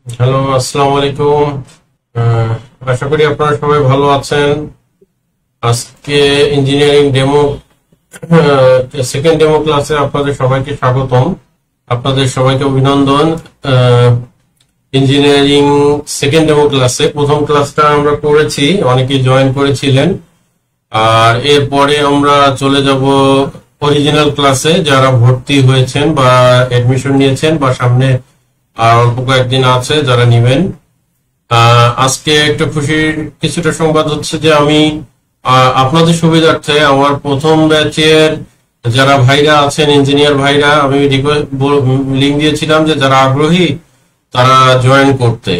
Hello, আসসালামু আলাইকুম। আশা করি আপনারা সবাই ভালো আছেন। আজকে ইঞ্জিনিয়ারিং ডেমো সেকেন্ড ডেমো ক্লাসে আপনাদের সবাইকে স্বাগতম, আপনাদের সবাইকে অভিনন্দন। ইঞ্জিনিয়ারিং সেকেন্ড ডেমো ক্লাসে প্রথম ক্লাসটা আমরা করেছি, অনেকেই জয়েন করেছিলেন। আর এরপরে আমরা চলে যাব অরিজিনাল ক্লাসে, যারা ভর্তি হয়েছেন বা এডমিশন নিয়েছেন বা সামনে আর অল্প কয়েকদিন আছে যারা নিবেন। আজকে একটা খুশির কিছুটা সংবাদ হচ্ছে যে আমি আপনাদের সুবিধার্থে আমার প্রথম ব্যাচের যারা ভাইরা আছেন, ইঞ্জিনিয়ার ভাইরা, আমি লিঙ্ক দিয়েছিলাম যে যারা আগ্রহী তারা জয়েন করতে।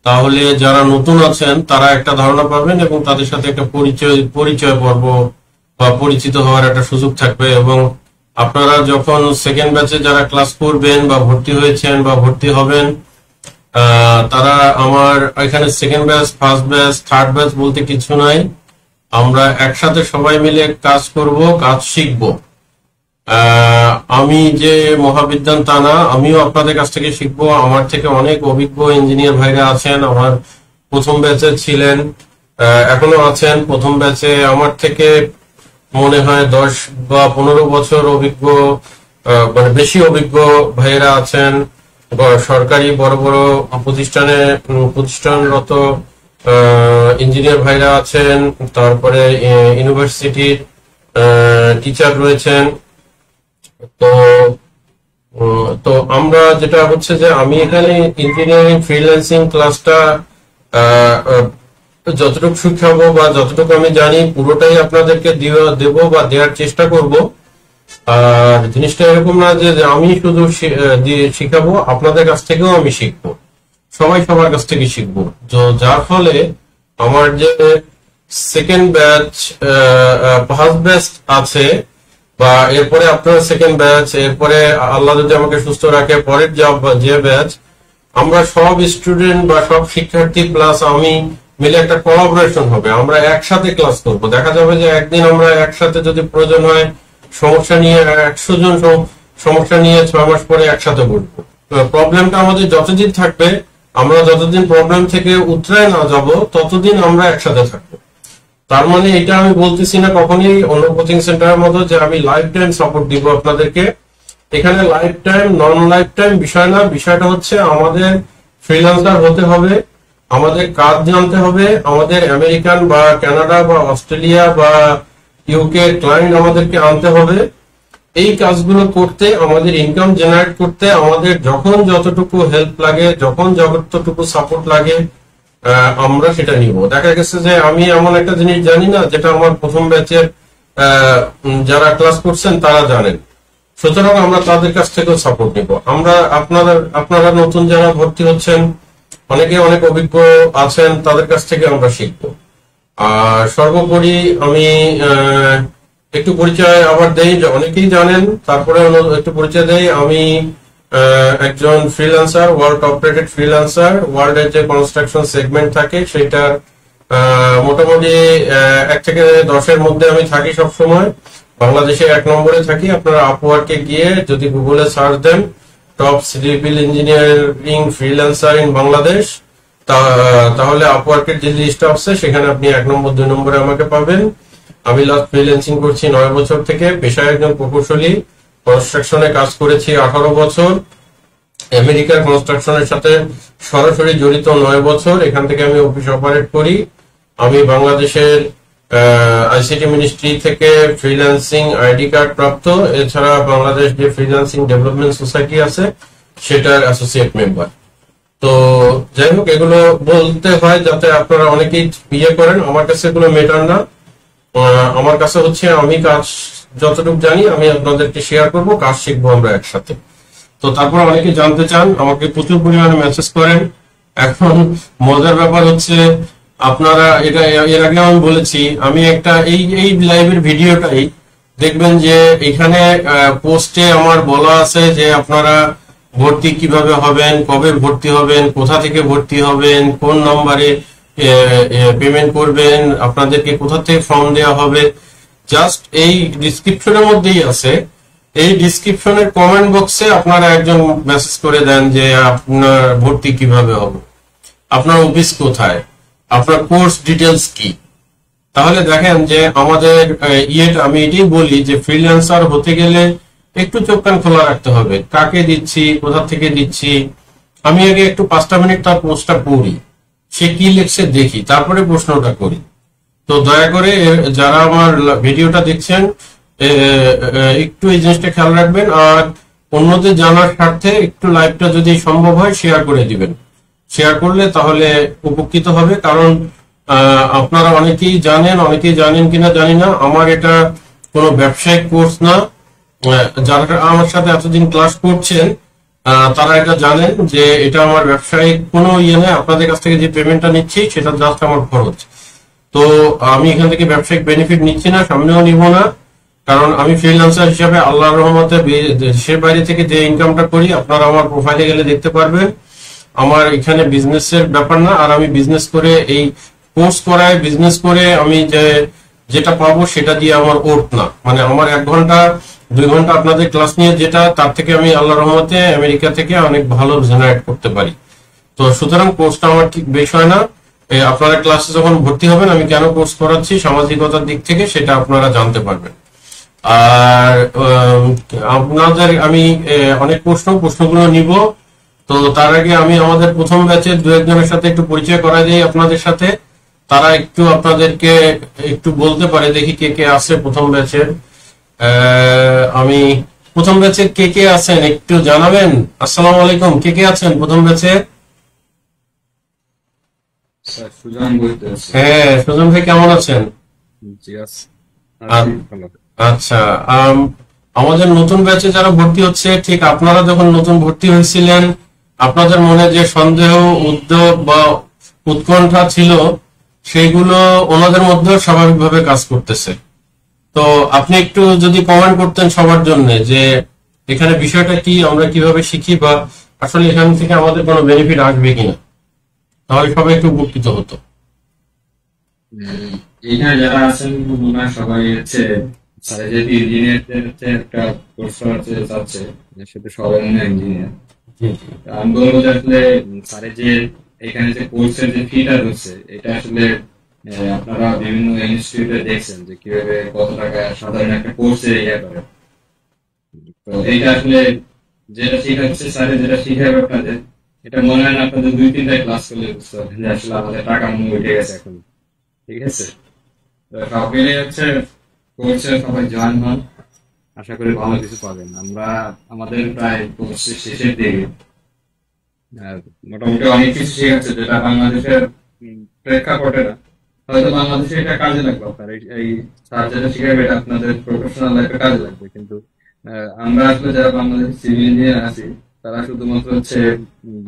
তাহলে যারা নতুন আছেন তারা একটা ধারণা পাবেন এবং তাদের সাথে একটা পরিচয় পর্ব বা পরিচিত হওয়ার একটা সুযোগ থাকবে। এবং আপনারা যখন সেকেন্ড ব্যাচে যারা ক্লাস করবেন বা ভর্তি হয়েছেন বা ভর্তি হবেন, তারা আমার এখানে second batch, first batch, third batch বলতে কিছু নাই। আমরা একসাথে সবাই মিলে কাজ করব, কাজ শিখব। আমি যে মহাবিদ্যান তা না, আমিও আপনাদের কাছ থেকে শিখবো। আমার থেকে অনেক অভিজ্ঞ ইঞ্জিনিয়ার ভাইরা আছেন, আমার প্রথম ব্যাচে ছিলেন, এখনো আছেন। প্রথম ব্যাচে আমার থেকে মনে হয় 10 বা 15 বছর অভিজ্ঞ, মানে বেশি অভিজ্ঞ ভাইয়েরা আছেন। সরকারি বড় বড় প্রতিষ্ঠানরত ইঞ্জিনিয়ার ভাইরা আছেন, তারপরে ইউনিভার্সিটির টিচার রয়েছেন। তো তো আমরা যেটা হচ্ছে যে আমি এখানে ইঞ্জিনিয়ারিং ফ্রিল্যান্সিং ক্লাসটা যতটুকু শিখাবো বা যতটুকু আমি জানি পুরোটাই আপনাদেরকে দেব বা দেওয়ার চেষ্টা করব। আর জিনিসটা এরকম না যে আমি শুধু শিখাবো, আপনাদের কাছ থেকেও আমি শিখবো, সবাই সবার কাছ থেকে শিখবো। যার ফলে আমার যে সেকেন্ড ব্যাচ, ফার্স্ট ব্যাচ আছে বা এরপরে আপনার সেকেন্ড ব্যাচ, এরপরে আল্লাহ যদি আমাকে সুস্থ রাখে পরের যে ব্যাচ, আমরা সব স্টুডেন্ট বা সব শিক্ষার্থী প্লাস আমি মিলে একটা কোলাবোরেশন হবে। আমরা একসাথে ক্লাস করব। দেখা যাবে যে একদিন আমরা একসাথে যদি প্রয়োজন হয় সমস্যা নিয়ে 100 জন সমস্যা নিয়ে 6 মাস পরে একসাথে বলবো। প্রবলেমটা আমাদের যতদিন থাকবে, আমরা যতদিন প্রবলেম থেকে উতরায় না যাব ততদিন আমরা একসাথে থাকবো। তার মানে এটা আমি বলতেছি না কখনই অন্য কোচিং সেন্টারের মতো যে আমি লাইফ টাইম সাপোর্ট দিব আপনাদেরকে। এখানে life time non life time বিষয় না, বিষয়টা হচ্ছে আমাদের ফ্রিল্যান্সার হতে হবে, আমাদের কাজ জানতে হবে, আমাদের আমেরিকান বা কানাডা বা অস্ট্রেলিয়া বা ইউকে ক্লায়েন্ট আমাদেরকে আনতে হবে। এই কাজগুলো করতে, আমাদের ইনকাম জেনারেট করতে আমাদের যখন যতটুকু হেল্প লাগে, যখন যতটুকু সাপোর্ট লাগে, আমরা সেটা নিব। দেখা গেছে যে আমি এমন একটা জিনিস জানি না যেটা আমার প্রথম ব্যাচের যারা ক্লাস করছেন তারা জানেন, সুতরাং আমরা তাদের কাছ থেকেও সাপোর্ট নিব। আপনারা নতুন যারা ভর্তি হচ্ছেন অনেকে অনেক অভিজ্ঞ আছেন, তাদের কাছ থেকে আমরা শিখবো। আর সর্বোপরি আমি একটু পরিচয় আবার দেই, অনেকেই জানেন, তারপরে একটু পরিচয় দেই। আমি একজন ফ্রিল্যান্সার, ওয়ার্ল্ড অপারেটেড ফ্রিল্যান্সার। ওয়ার্ল্ডের যে কনস্ট্রাকশন সেগমেন্ট থাকে সেটার মোটামুটি 1 থেকে 10-এর মধ্যে আমি থাকি সব সময়। বাংলাদেশে 1 নম্বরে থাকি। আপনারা আপওয়ার্কে গিয়ে যদি গুগলে সার্চ দেন top civil engineering freelancer in Bangladesh, তাহলে আপওয়ার্কের যে লিস্ট আছে সেখানে আপনি 1 নম্বর 2 নম্বরে আমাকে পাবেন। আমি লাস্ট ফ্রিল্যান্সিং করছি 9 বছর থেকে। পেশায় একজন প্রকৌশলী, কনস্ট্রাকশনে কাজ করেছি 18 বছর। আমেরিকার কনস্ট্রাকশনের সাথে সরাসরি জড়িত 9 বছর। এখান থেকে আমি অফিস অপারেট করি। আমি বাংলাদেশের আইসিটি মিনিস্ট্রি থেকে ফ্রিল্যান্সিং আইডি কার্ড প্রাপ্ত। এছাড়া বাংলাদেশ যে ফ্রিল্যান্সিং ডেভেলপমেন্ট সোসাইটি আছে সেটার অ্যাসোসিয়েট মেম্বার। তো যাই হোক, এগুলো বলতে হয় যাতে আপনারা অনেকেই বিয়ে করেন। আমার কাছে এগুলো মেটার না। আমার কাছে হচ্ছে আমি কাজ যতটুকু জানি আমি আপনাদেরকে শেয়ার করব, কাজ শিখবো আমরা একসাথে। তো তারপর অনেকে জানতে চান, আমাকে প্রচুর পরিমাণে মেসেজ করেন। এখন মজার ব্যাপার হচ্ছে আপনারা, এটা এর আগে আমি বলেছি, আমি একটা এই লাইভের ভিডিওটাই দেখবেন যে এখানে পোস্টে আমার বলা আছে যে আপনারা ভর্তি কিভাবে হবেন, কবে ভর্তি হবেন, কোথা থেকে ভর্তি হবেন, কোন নম্বরে পেমেন্ট করবেন, আপনাদেরকে কোথা থেকে ফর্ম দেওয়া হবে। জাস্ট এই ডিসক্রিপশনের মধ্যেই আছে এই ডিসক্রিপশনের কমেন্ট বক্সে আপনারা একজন মেসেজ করে দেন যে আপনার ভর্তি কিভাবে হবে, আপনার অফিস কোথায়, আপনার কোর্স ডিটেলস কি। তাহলে দেখেন যে আমাদের আমি এটাই বলি যে ফ্রিল্যান্সার হতে গেলে একটু চোখ কান খোলা রাখতে হবে, কাকে দিচ্ছি, কোথা থেকে দিচ্ছি। আমি আগে একটু 5টা মিনিট তার পোস্টটা পড়ি, সে কি লিখছে দেখি, তারপরে প্রশ্নটা করি। তো দয়া করে যারা আমার ভিডিওটা দেখছেন একটু এই জিনিসটা খেয়াল রাখবেন, আর অন্যদের জানার স্বার্থে একটু লাইভটা যদি সম্ভব হয় শেয়ার করে দিবেন। শেয়ার করলে তাহলে উপকৃত হবে, কারণ আপনারা অনেকেই জানেন কিনা জানি না, আমার এটা কোনো ব্যবসায়িক কোর্স না। যারা আমার সাথে এতদিন ক্লাস করছেন তারা এটা জানেন যে এটা আমার ব্যবসায়িক কোনো ইয়ে নেই। আপনাদের কাছ থেকে যে পেমেন্টটা নিচ্ছি সেটা জাস্ট আমার খরচ। তো আমি এখান থেকে ব্যবসায়িক বেনিফিট নিচ্ছি না, সামনেও নিব না, কারণ আমি ফ্রিল্যান্সার হিসাবে আল্লাহর রহমতে দেশের বাইরে থেকে যে ইনকামটা করি আপনারা আমার প্রোফাইলে গেলে দেখতে পারবেন। আমার এখানে বিজনেসের ব্যাপার না, আর আমি বিজনেস করে এই কোর্স করায় বিজনেস করে আমি যেটা পাবো সেটা দিয়ে আমার ওর্থ না। মানে আমার 1 ঘন্টা 2 ঘন্টা আপনাদের ক্লাস নিয়ে যেটা, তার থেকে আমি আল্লাহর রহমতে আমেরিকা থেকে অনেক ভালো জেনারেট করতে পারি। তো সুতরাং কোর্সটা আমার ঠিক বিষয় না। আপনারা ক্লাসে যখন ভর্তি হবেন আমি কেন কোর্স করাচ্ছি সামাজিকতার দিক থেকে সেটা আপনারা জানতে পারবেন। আর আপনাদের আমি অনেক প্রশ্নগুলো নিব। তো তার আগে আমি আমাদের প্রথম ব্যাচের 2-1 জনের সাথে একটু পরিচয় করাই দিই আপনাদের সাথে, তারা একটু আপনাদেরকে একটু বলতে পারে। দেখি কে কে আছে প্রথম ব্যাচের। আমি প্রথম ব্যাচের কে কে আছেন একটু জানাবেন। আসসালামু আলাইকুম, কে কে আছেন প্রথম ব্যাচে? হ্যাঁ সুজন ভাই, কেমন আছেন? আচ্ছা, আমাদের নতুন ব্যাচে যারা ভর্তি হচ্ছে, ঠিক আপনারা যখন নতুন ভর্তি হয়েছিলেন আপনাদের মনে যে সন্দেহ, উদ্যোগ বা উৎকণ্ঠা ছিল সেইগুলো ওনাদের মধ্যেও স্বাভাবিকভাবে কাজ করতেছে। তো আপনি একটু যদি কমেন্ট করতেন সবার জন্য যে এখানে বিষয়টা কি, আমরা কিভাবে শিখি, বা আসলে এখান থেকে আমাদের কোনো বেনিফিট আসবে কিনা, তাহলে সবাই একটু উপকৃত হতো। এখানে যারা আছেন সবাই হচ্ছে যেহেতু ইঞ্জিনিয়ারদের একটা কোর্স করাতে চাচ্ছে, সেটা সবাই মনে ইঞ্জিনিয়ার। আমি বলবো যে আসলে স্যারের যে এখানে যে কোর্সের যে ফিটা রয়েছে এটা আসলে আপনারা বিভিন্ন ইনস্টিটিউটে দেখছেন যে কিভাবে কত টাকা সাধারণ একটা কোর্সে ইয়ে করে। তো এইটা আসলে যেটা শিখাচ্ছে স্যারের, যেটা শিখাবে আপনাদের, এটা মনে হয় না আপনাদের 2-3টা ক্লাস করলে বুঝতে পারবেন যে আসলে আমাদের টাকা মনে উঠে গেছে এখন। ঠিক আছে, সব মিলে হচ্ছে কোর্সে সবাই জয়েন হন, আশা করি ভালো কিছু পাবেন। আমরা আমাদের প্রায় কোর্সের শেষের দিকে মোটামুটি অনেক কিছু শেখাচ্ছে যেটা বাংলাদেশের প্রেক্ষাপটে না, হয়তো বাংলাদেশে এটা কাজে লাগবে আপনার এই স্যার যেটা শিখাবে এটা আপনাদের প্রফেশনাল লাইফে কাজে লাগবে। কিন্তু আমরা আসলে যারা বাংলাদেশের সিভিল ইঞ্জিনিয়ার আছি তারা শুধুমাত্র হচ্ছে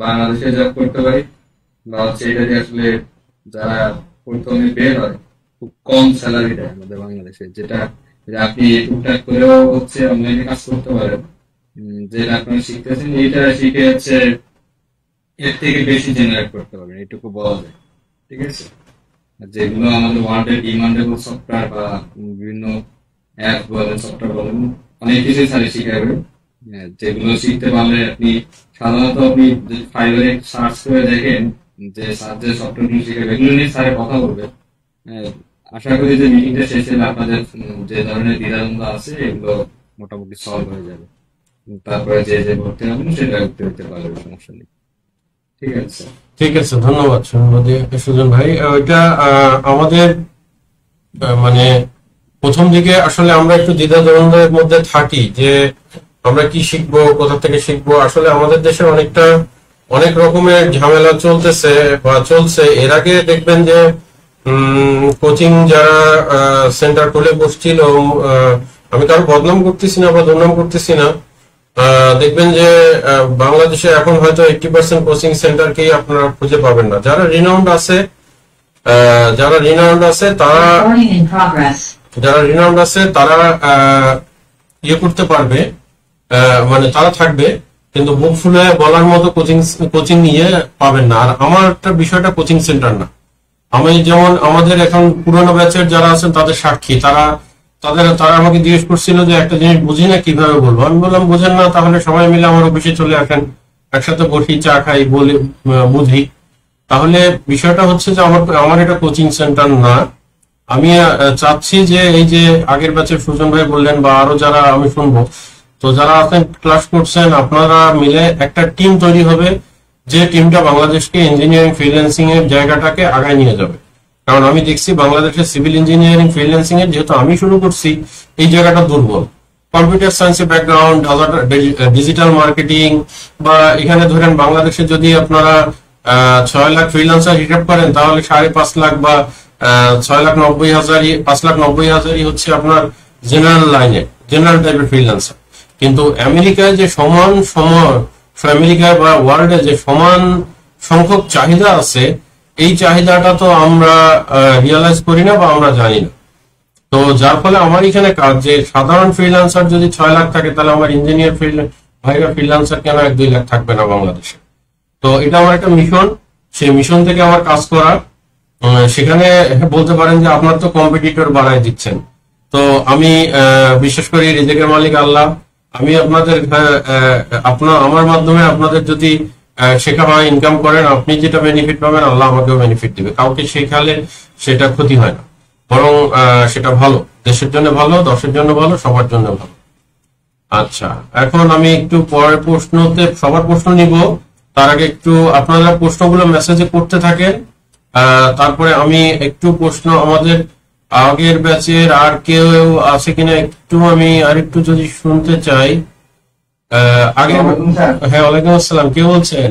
বাংলাদেশে জব করতে পারি, বা হচ্ছে এটা যে আসলে যারা প্রথমে বের হয় খুব কম স্যালারি দেয় আমাদের বাংলাদেশে, যেটা আপনি টুকটাক করেও হচ্ছে অনলাইনে কাজ করতে পারেন, যেটা আপনারা শিখতেছেন এটা শিখে হচ্ছে এর থেকে বেশি জেনারেট করতে পারবেন, এটুকু বলা যায়। ঠিক আছে, যেগুলো আমাদের ওয়ার্ল্ডের ডিমান্ডেবল সফটওয়্যার বা বিভিন্ন অ্যাপ বলেন, সফটওয়্যার বলেন, অনেক কিছু স্যারে শিখাবে, যেগুলো শিখতে পারলে আপনি সাধারণত আপনি যদি ফাইবারে সার্চ করে দেখেন যে স্যার যে সফটওয়্যারগুলো শিখাবে এগুলো নিয়ে স্যারে কথা বলবে। আশা করি যে মিটিংটা শেষে আপনাদের যে ধরনের দ্বিধাদ্বন্দ্ব আছে এগুলো মোটামুটি সলভ হয়ে যাবে, তারপরে যে যে ভর্তি হবেন সেটা ভর্তি হতে পারবে, সমস্যা নেই। ঠিক আছে, ধন্যবাদ সুজন ভাই। ওইটা আমাদের মানে প্রথম দিকে আসলে আমরা একটু দ্বিধাদ্বন্দ্বের মধ্যে থাকি যে আমরা কি শিখবো, কোথা থেকে শিখবো। আসলে আমাদের দেশে অনেক রকমের ঝামেলা চলতেছে বা চলছে। এর আগে দেখবেন যে কোচিং যারা সেন্টার খুলে বসছিল, আমি কারো বদনাম করতেছি না বা দুর্নাম করতেছি না, দেখবেন যে বাংলাদেশে এখন হয়তো 80% কোচিং সেন্টারকেই আপনারা খুঁজে পাবেন না। যারা রিনাউন্ড আছে তারা ইয়ে করতে পারবে, মানে তারা থাকবে, কিন্তু বুক ফুলে বলার মতো কোচিং নিয়ে পাবেন না। আর আমার একটা বিষয়টা কোচিং সেন্টার না। আমি যেমন আমাদের এখন পুরোনো ব্যাচের যারা আছেন তাদের সাক্ষী, তারা আমাকে জিজ্ঞেস করছিল যে একটা জিনিস বুঝি না কিভাবে বলবো। আমি বললাম বুঝেন না, তাহলে সবাই মিলে আমার অফিসে চলে আসেন, একসাথে বসি, চা খাই, বলে বুঝি। তাহলে বিষয়টা হচ্ছে যে আমার এটা কোচিং সেন্টার না। আমি চাচ্ছি যে এই যে আগের ব্যাচের সুজন ভাই বললেন বা আরো যারা আমি শুনবো, তো যারা আপনি ক্লাস করছেন আপনারা মিলে একটা টিম তৈরি হবে, যে টিমটা বাংলাদেশকে ইঞ্জিনিয়ারিং ফ্রিল্যান্সিং এর জায়গাটাকে আগায় নিয়ে যাবে। কারণ আমি দেখছি বাংলাদেশের সিভিল ইঞ্জিনিয়ারিং ফ্রিল্যান্সিং এর, যেহেতু আমি শুরু করছি, এই জায়গাটা দুর্বল। কম্পিউটার সায়েন্সের ব্যাকগ্রাউন্ড, ডিজিটাল মার্কেটিং, বা এখানে ধরেন বাংলাদেশে যদি আপনারা 6 লাখ ফ্রিল্যান্সার হিসাব করেন, তাহলে 5.5 লাখ বা 5,90,000 হচ্ছে আপনার জেনারেল লাইনে, জেনারেল টাইপের ফ্রিল্যান্সার। কিন্তু আমেরিকায় যে আমেরিকায় বা ওয়ার্ল্ডে যে সমান সংখ্যক চাহিদা আছে, এই চাহিদাটা তো আমরা রিয়ালাইজ করি না বা আমরা জানি না। তো যার ফলে আমার এখানে কাজ, যে সাধারণ ফ্রিল্যান্সার যদি 6 লাখ থাকে, তাহলে আমার ইঞ্জিনিয়ার ভাইরা ফ্রিল্যান্সার কেন 1-2 লাখ থাকবে না বাংলাদেশে? তো এটা আমার একটা মিশন, সেই মিশন থেকে আমার কাজ করা। সেখানে বলতে পারেন যে আপনার তো কম্পিটিটর বাড়াই দিচ্ছেন। তো আমি বিশেষ করে রিজিকের মালিক আল্লাহ, আমি আপনাদের আমার মাধ্যমে আপনাদের যদি শেখা হয়, ইনকাম করেন, আপনি যেটা বেনিফিট পাবেন, আল্লাহ আমাকেও বেনিফিট দিবে। কাউকে শেখালে সেটা ক্ষতি হয় না, বরং সেটা ভালো, দেশের জন্য ভালো, দশের জন্য ভালো, সবার জন্য ভালো। আচ্ছা, এখন আমি একটু পরের সবার প্রশ্ন নিব। তার আগে একটু আপনারা প্রশ্নগুলো মেসেজে করতে থাকেন। তারপরে আমি একটু প্রশ্ন আমাদের আগের ব্যাচের আর কেউ আছে কিনা একটু আমি আরেকটু যদি শুনতে চাই। আগে হ্যাঁ, ওয়ালাইকুম আসসালাম, কে বলছেন?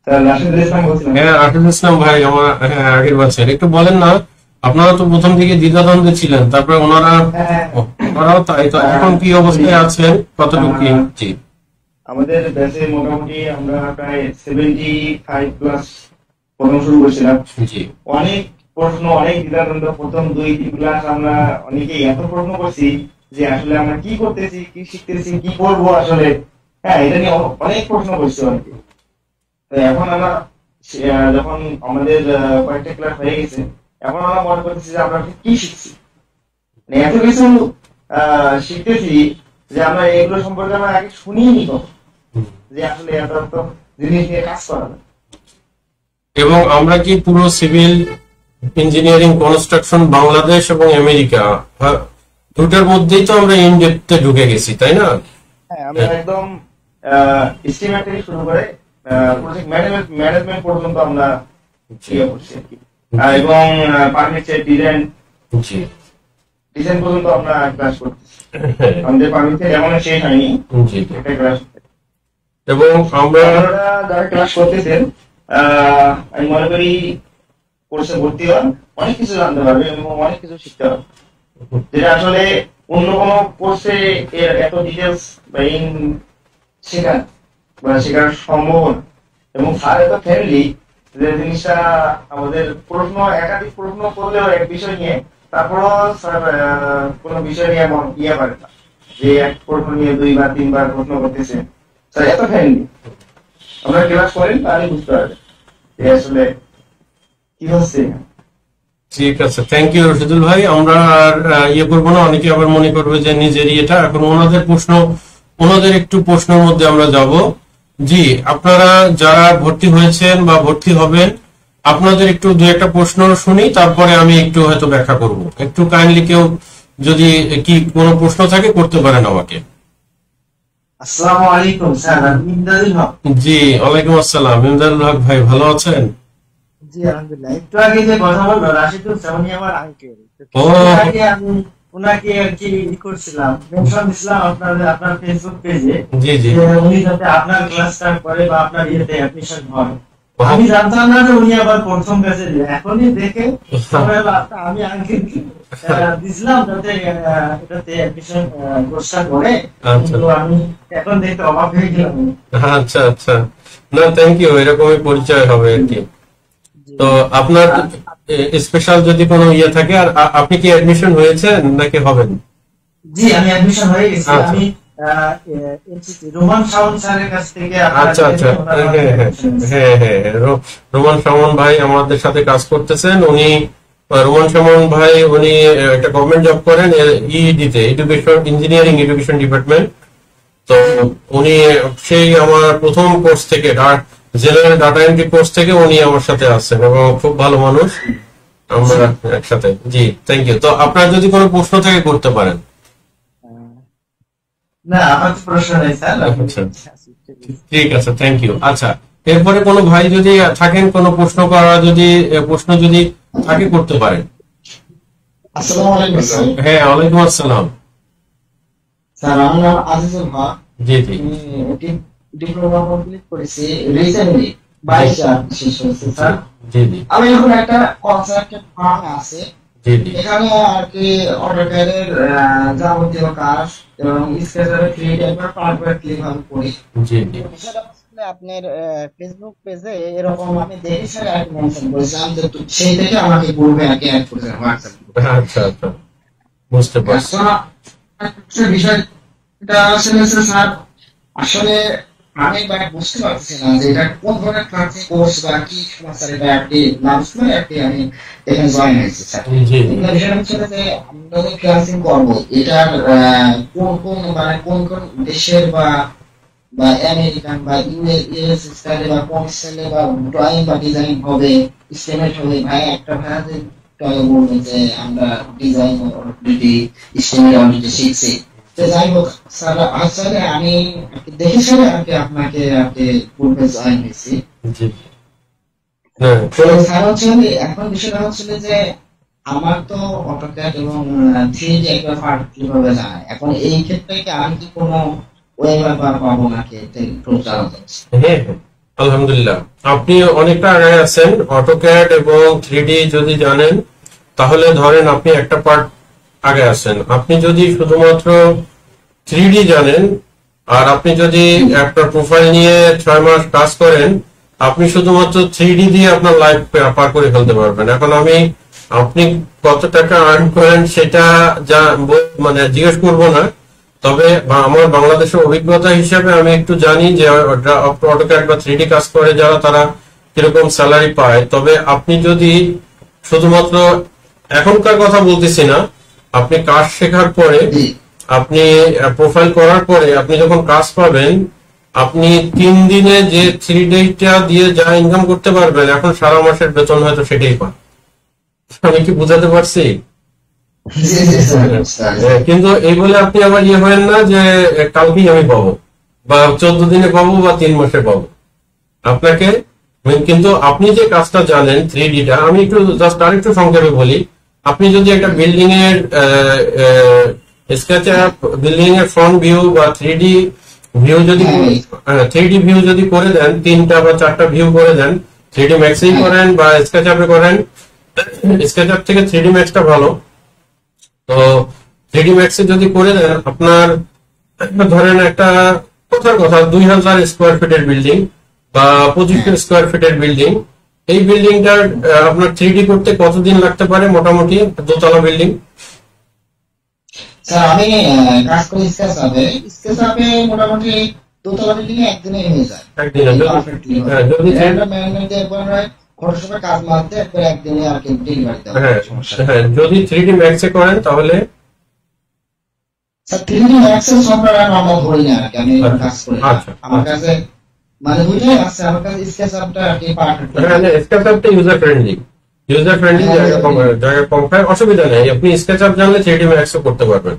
হ্যাঁ, রাশিদুল ইসলাম ভাই, আমার আগের ব্যাচের। একটু বলেন না, আপনারা তো প্রথম দিকে দ্বিধাদ্বন্দ্বে ছিলেন, তারপরে ওনারাও তাই। তো এখন কি অবস্থায় আছেন, কতটুকু কি? জি, আমাদের ব্যাচে মোটামুটি আমরা প্রায় 75 প্লাস প্রথম শুরু করেছিলাম। জি, অনেক প্রশ্ন, অনেক দ্বিধাদ্বন্দ্ব। প্রথম 2-3 ক্লাস আমরা অনেকেই এত প্রশ্ন করছি যে আসলে আমরা কি করতেছি, কি শিখতেছি, কি করবো আসলে। হ্যাঁ, এটা নিয়ে অনেক প্রশ্ন করছি অনেকে। তো এখন আমরা যখন আমাদের কয়েকটা ক্লাস হয়ে গেছে, এখন আমরা মনে করতেছি যে আমরা কি শিখছি, মানে এত কিছু শিখতেছি যে আমরা এগুলো সম্পর্কে আমরা আগে শুনিনি কখন, যে আসলে এত এত জিনিস নিয়ে কাজ করা যায়। এবং আমরা কি পুরো সিভিল ইঞ্জিনিয়ারিং কনস্ট্রাকশন বাংলাদেশ এবং আমেরিকা দুটার মধ্যেই তো আমরা ইন ডেপথে ঢুকে গেছি, তাই না? হ্যাঁ, আমরা একদম এস্টিমেট থেকে শুরু করে প্রজেক্ট ম্যানেজমেন্ট পর্যন্ত আমরা ইয়ে করছি আর কি। এবং পারমিটের ডিজাইন পর্যন্ত আমরা ক্লাস করতেছি। আমাদের পারমিটের এমন শেষ হয়নি একটা ক্লাস। এবং আমরা যারা ক্লাস করতেছেন, আমি মনে করি কোর্সে ভর্তি হন, অনেক কিছু জানতে পারবে এবং অনেক কিছু শিখতে পারবে, যেটা আসলে অন্য কোনো কোর্সে এর এত ডিটেলস বা শেখার সম্ভাবনা। এবং স্যার এত ফ্রেন্ডলি যে জিনিসটা, আমাদের একাধিক প্রশ্ন করলেও এক বিষয় নিয়ে, তারপরও স্যার কোনো বিষয় নিয়ে ইয়ে পারে না, যে এক প্রশ্ন নিয়ে 2-3 বার প্রশ্ন করতেছে। স্যার এত ফ্রেন্ডলি, আমরা ক্লাস করেন তাহলে বুঝতে পারবেন যে আসলে কি হচ্ছে। ঠিক আছে, থ্যাংক ইউ রশিদুল ভাই। আমরা আর ইয়ে করবো না, অনেকে আবার মনে করবে যে নিজের ইয়েটা। এখন ওনাদের একটু প্রশ্নের মধ্যে আমরা যাব। জি, আপনারা যারা ভর্তি হয়েছেন বা ভর্তি হবেন, আপনাদের একটু 2-1টা প্রশ্ন শুনি, তারপরে আমি একটু হয়তো ব্যাখ্যা করব। একটু কাইন্ডলি কেউ যদি কি কোনো প্রশ্ন থাকে করতে পারেন আমাকে। আসসালামু আলাইকুম স্যার, আমি ইমদাদুল হক। জি, ওয়ালাইকুম আসসালাম। ইমদাদুল হক ভাই, ভালো আছেন? জি আলহামদুলিল্লাহ। একটু আগে যে কথা বললো রাশিদুল স্যার, উনি আমার আঙ্কেল। আমি ওনাকে আর কি করছিলাম, মেনশন দিছিলাম আপনার ফেসবুক পেজে, জি জি, উনি যাতে আপনার ক্লাসটা করে বা আপনার ইয়েতে অ্যাডমিশন হয়। আমি জানতাম না যে উনি আবার প্রথম ব্যাচে। এখনই দেখে আমি আঙ্কেল দিছিলাম যাতে এটাতে অ্যাডমিশন কোর্সটা করে, কিন্তু আমি এখন দেখতে অবাক হয়ে গেলাম। আচ্ছা আচ্ছা, না থ্যাংক ইউ, এরকমই পরিচয় হবে আর কি। তো আপনার স্পেশাল যদি কোনো ইয়ে থাকে, আর আপনি কি অ্যাডমিশন হয়েছেন নাকি হবেন? জি, আমি অ্যাডমিশন হয়ে গেছি। আমি রোমান শাওন স্যারের কাছ থেকে। আচ্ছা আচ্ছা, হ্যাঁ হ্যাঁ হ্যাঁ হ্যাঁ, রোমান শাওন ভাই আমাদের সাথে কাজ করতেছেন। রোমান সামন ভাই উনি একটা গভর্নমেন্ট জব করেন ইইডিতে, এডুকেশন ইঞ্জিনিয়ারিং এডুকেশন ডিপার্টমেন্ট। তো উনি সেই আমার প্রথম কোর্স থেকে জেনারেল ডাটা এন্ট্রি কোর্স থেকে উনি আমার সাথে আছেন এবং খুব ভালো মানুষ, আমরা একসাথে। জি থ্যাংক ইউ। তো আপনার যদি কোনো প্রশ্ন থাকে করতে পারেন। না, আমার তো প্রশ্ন নেই স্যার। ঠিক আছে, থ্যাংক ইউ। আচ্ছা, এরপরে কোনো ভাই যদি থাকেন কোনো প্রশ্ন করা, যদি প্রশ্ন যদি থাকে করতে পারেন। আসসালামু আলাইকুম স্যার। হ্যাঁ, ওয়ালাইকুম আসসালাম। স্যার আমার নাম আজিজুল হক। জি জি আমি ডিপ্লোমা কমপ্লিট করেছি রিসেন্টলি 22 শেষ হয়েছে স্যার। জি জি আমি এখন একটা কনসালটেন্ট ফার্মে আছি। জি জি এখানে আর কি অটোক্যাডের যাবতীয় কাজ এবং স্কেচারের 3D একবার পারফেক্টলি ভাবে করি। জি জি সেটা আসলে আপনার ফেসবুক পেজে এরকম আমি দেখি স্যার অ্যাড মেনশন করেছিলাম, যে সেই থেকে আমাকে গ্রুপে আর কি অ্যাড করেছেন হোয়াটসঅ্যাপ। আচ্ছা আচ্ছা, বুঝতে পারছি। বিষয়টা আসলে স্যার, আসলে আমি বুঝতে পারছি না যে এটা কোন ধরনের ক্লাসিং কোর্স বা কি সমস্যা, এটা একটি নার্স মানে একটি আমি এখানে জয়েন হয়েছি স্যার। জি বিষয়টা হচ্ছে যে আমরা যে ক্লাসিং করবো এটার কোন কোন মানে কোন কোন দেশের বা বা আমেরিকান বা ইউএস স্টাইলে বা কোন স্টাইলে বা ড্রয়িং বা ডিজাইন হবে, স্টেমেট হবে। ভাই একটা ভাই বলবে যে আমরা ডিজাইন অলরেডি স্টেমেট অলরেডি শিখছি। তো যাই হোক স্যার, আসলে আমি দেখে শুনে আর কি আপনাকে গ্রুপে জয়েন হয়েছি। জি হ্যাঁ, স্যার হচ্ছে এখন বিষয়টা হচ্ছিল যে আমার তো অটোক্যাড এবং 3D একবার পারফেক্টলি ভাবে জানা। এখন এই ক্ষেত্রে কি আমি কি কোনো ওয়েবার বা পাবো নাকি একটু জানা যাচ্ছে? হ্যাঁ হ্যাঁ, আলহামদুলিল্লাহ আপনি অনেকটা আগে আছেন। অটোক্যাড এবং 3D যদি জানেন তাহলে ধরেন আপনি একটা পার্ট আগে আছেন। আপনি যদি শুধুমাত্র 3D জানেন আর আপনি যদি একটা প্রোফাইল নিয়ে 6 মাস কাজ করেন, আপনি শুধুমাত্র 3D দিয়ে আপনার লাইফ পার করে ফেলতে পারবেন। এখন আপনি কত টাকা আর্ন করেন সেটা মানে জিজ্ঞেস করবো না, তবে আমার বাংলাদেশের অভিজ্ঞতা হিসেবে আমি একটু জানি যে অটোক্যাড বা 3D কাজ করে যারা, তারা কিরকম স্যালারি পায়। তবে আপনি যদি শুধুমাত্র, এখনকার কথা বলতেছি না, আপনি কাজ শেখার পরে, আপনি প্রোফাইল করার পরে আপনি যখন কাজ পাবেন, আপনি 3 দিনে যে 3Dটা দিয়ে যা ইনকাম করতে পারবেন, এখন সারা মাসের বেতন হয়তো সেটাই পান। আমি কি বুঝাতে পারছি? কিন্তু এই বলে আপনি আবার ইয়ে হবেন না যে কালকেই আমি পাবো বা 14 দিনে পাবো বা 3 মাসে পাবো। আপনাকে কিন্তু আপনি যে কাজটা জানেন 3Dটা, আমি একটু জাস্ট আরেকটু সংক্ষেপে বলি। আপনি যদি একটা বিল্ডিং এর স্কেচআপ, বিল্ডিং এর ফ্রন্ট ভিউ বা 3D ভিউ যদি 3D ভিউ যদি করে দেন, 3টা বা 4টা ভিউ করে দেন, 3D ম্যাক্সেই করেন বা স্কেচআপে করেন, স্কেচআপ থেকে 3D ম্যাক্সটা ভালো। তো 3D ম্যাক্সে যদি করে দেন, আপনার ধরেন একটা কথার কথা 2000 স্কোয়ার ফিটের বিল্ডিং বা 2500 স্কোয়ার ফিটের বিল্ডিং, এই বিল্ডিংটার আপনার 3D করতে কতদিন লাগতে পারে মোটামুটি দোতলা বিল্ডিং? স্যার আমি কাজ করি স্কেচআপে মোটামুটি দোতলা বিল্ডিং এ একদিনে হয়ে যায়। একদিনে যদি কাজ মারতে একবার একদিনে আর কি ডেলিভারি দেওয়া। হ্যাঁ, যদি 3D ম্যাক্সে করেন তাহলে স্যার 3D ম্যাক্সের সফটওয়্যার আমরা ধরি না আর কি, আমি কাজ করি আমার কাছে মানে দুইটাই আছে। আমার কাছে স্কেচআপটা আর কি পারফেক্ট। হ্যাঁ, স্কেচআপটা ইউজার ফ্রেন্ডলি জায়গা কম খায়, অসুবিধা নেই। আপনি স্কেচআপ জানলে 3D ম্যাক্সও করতে পারবেন।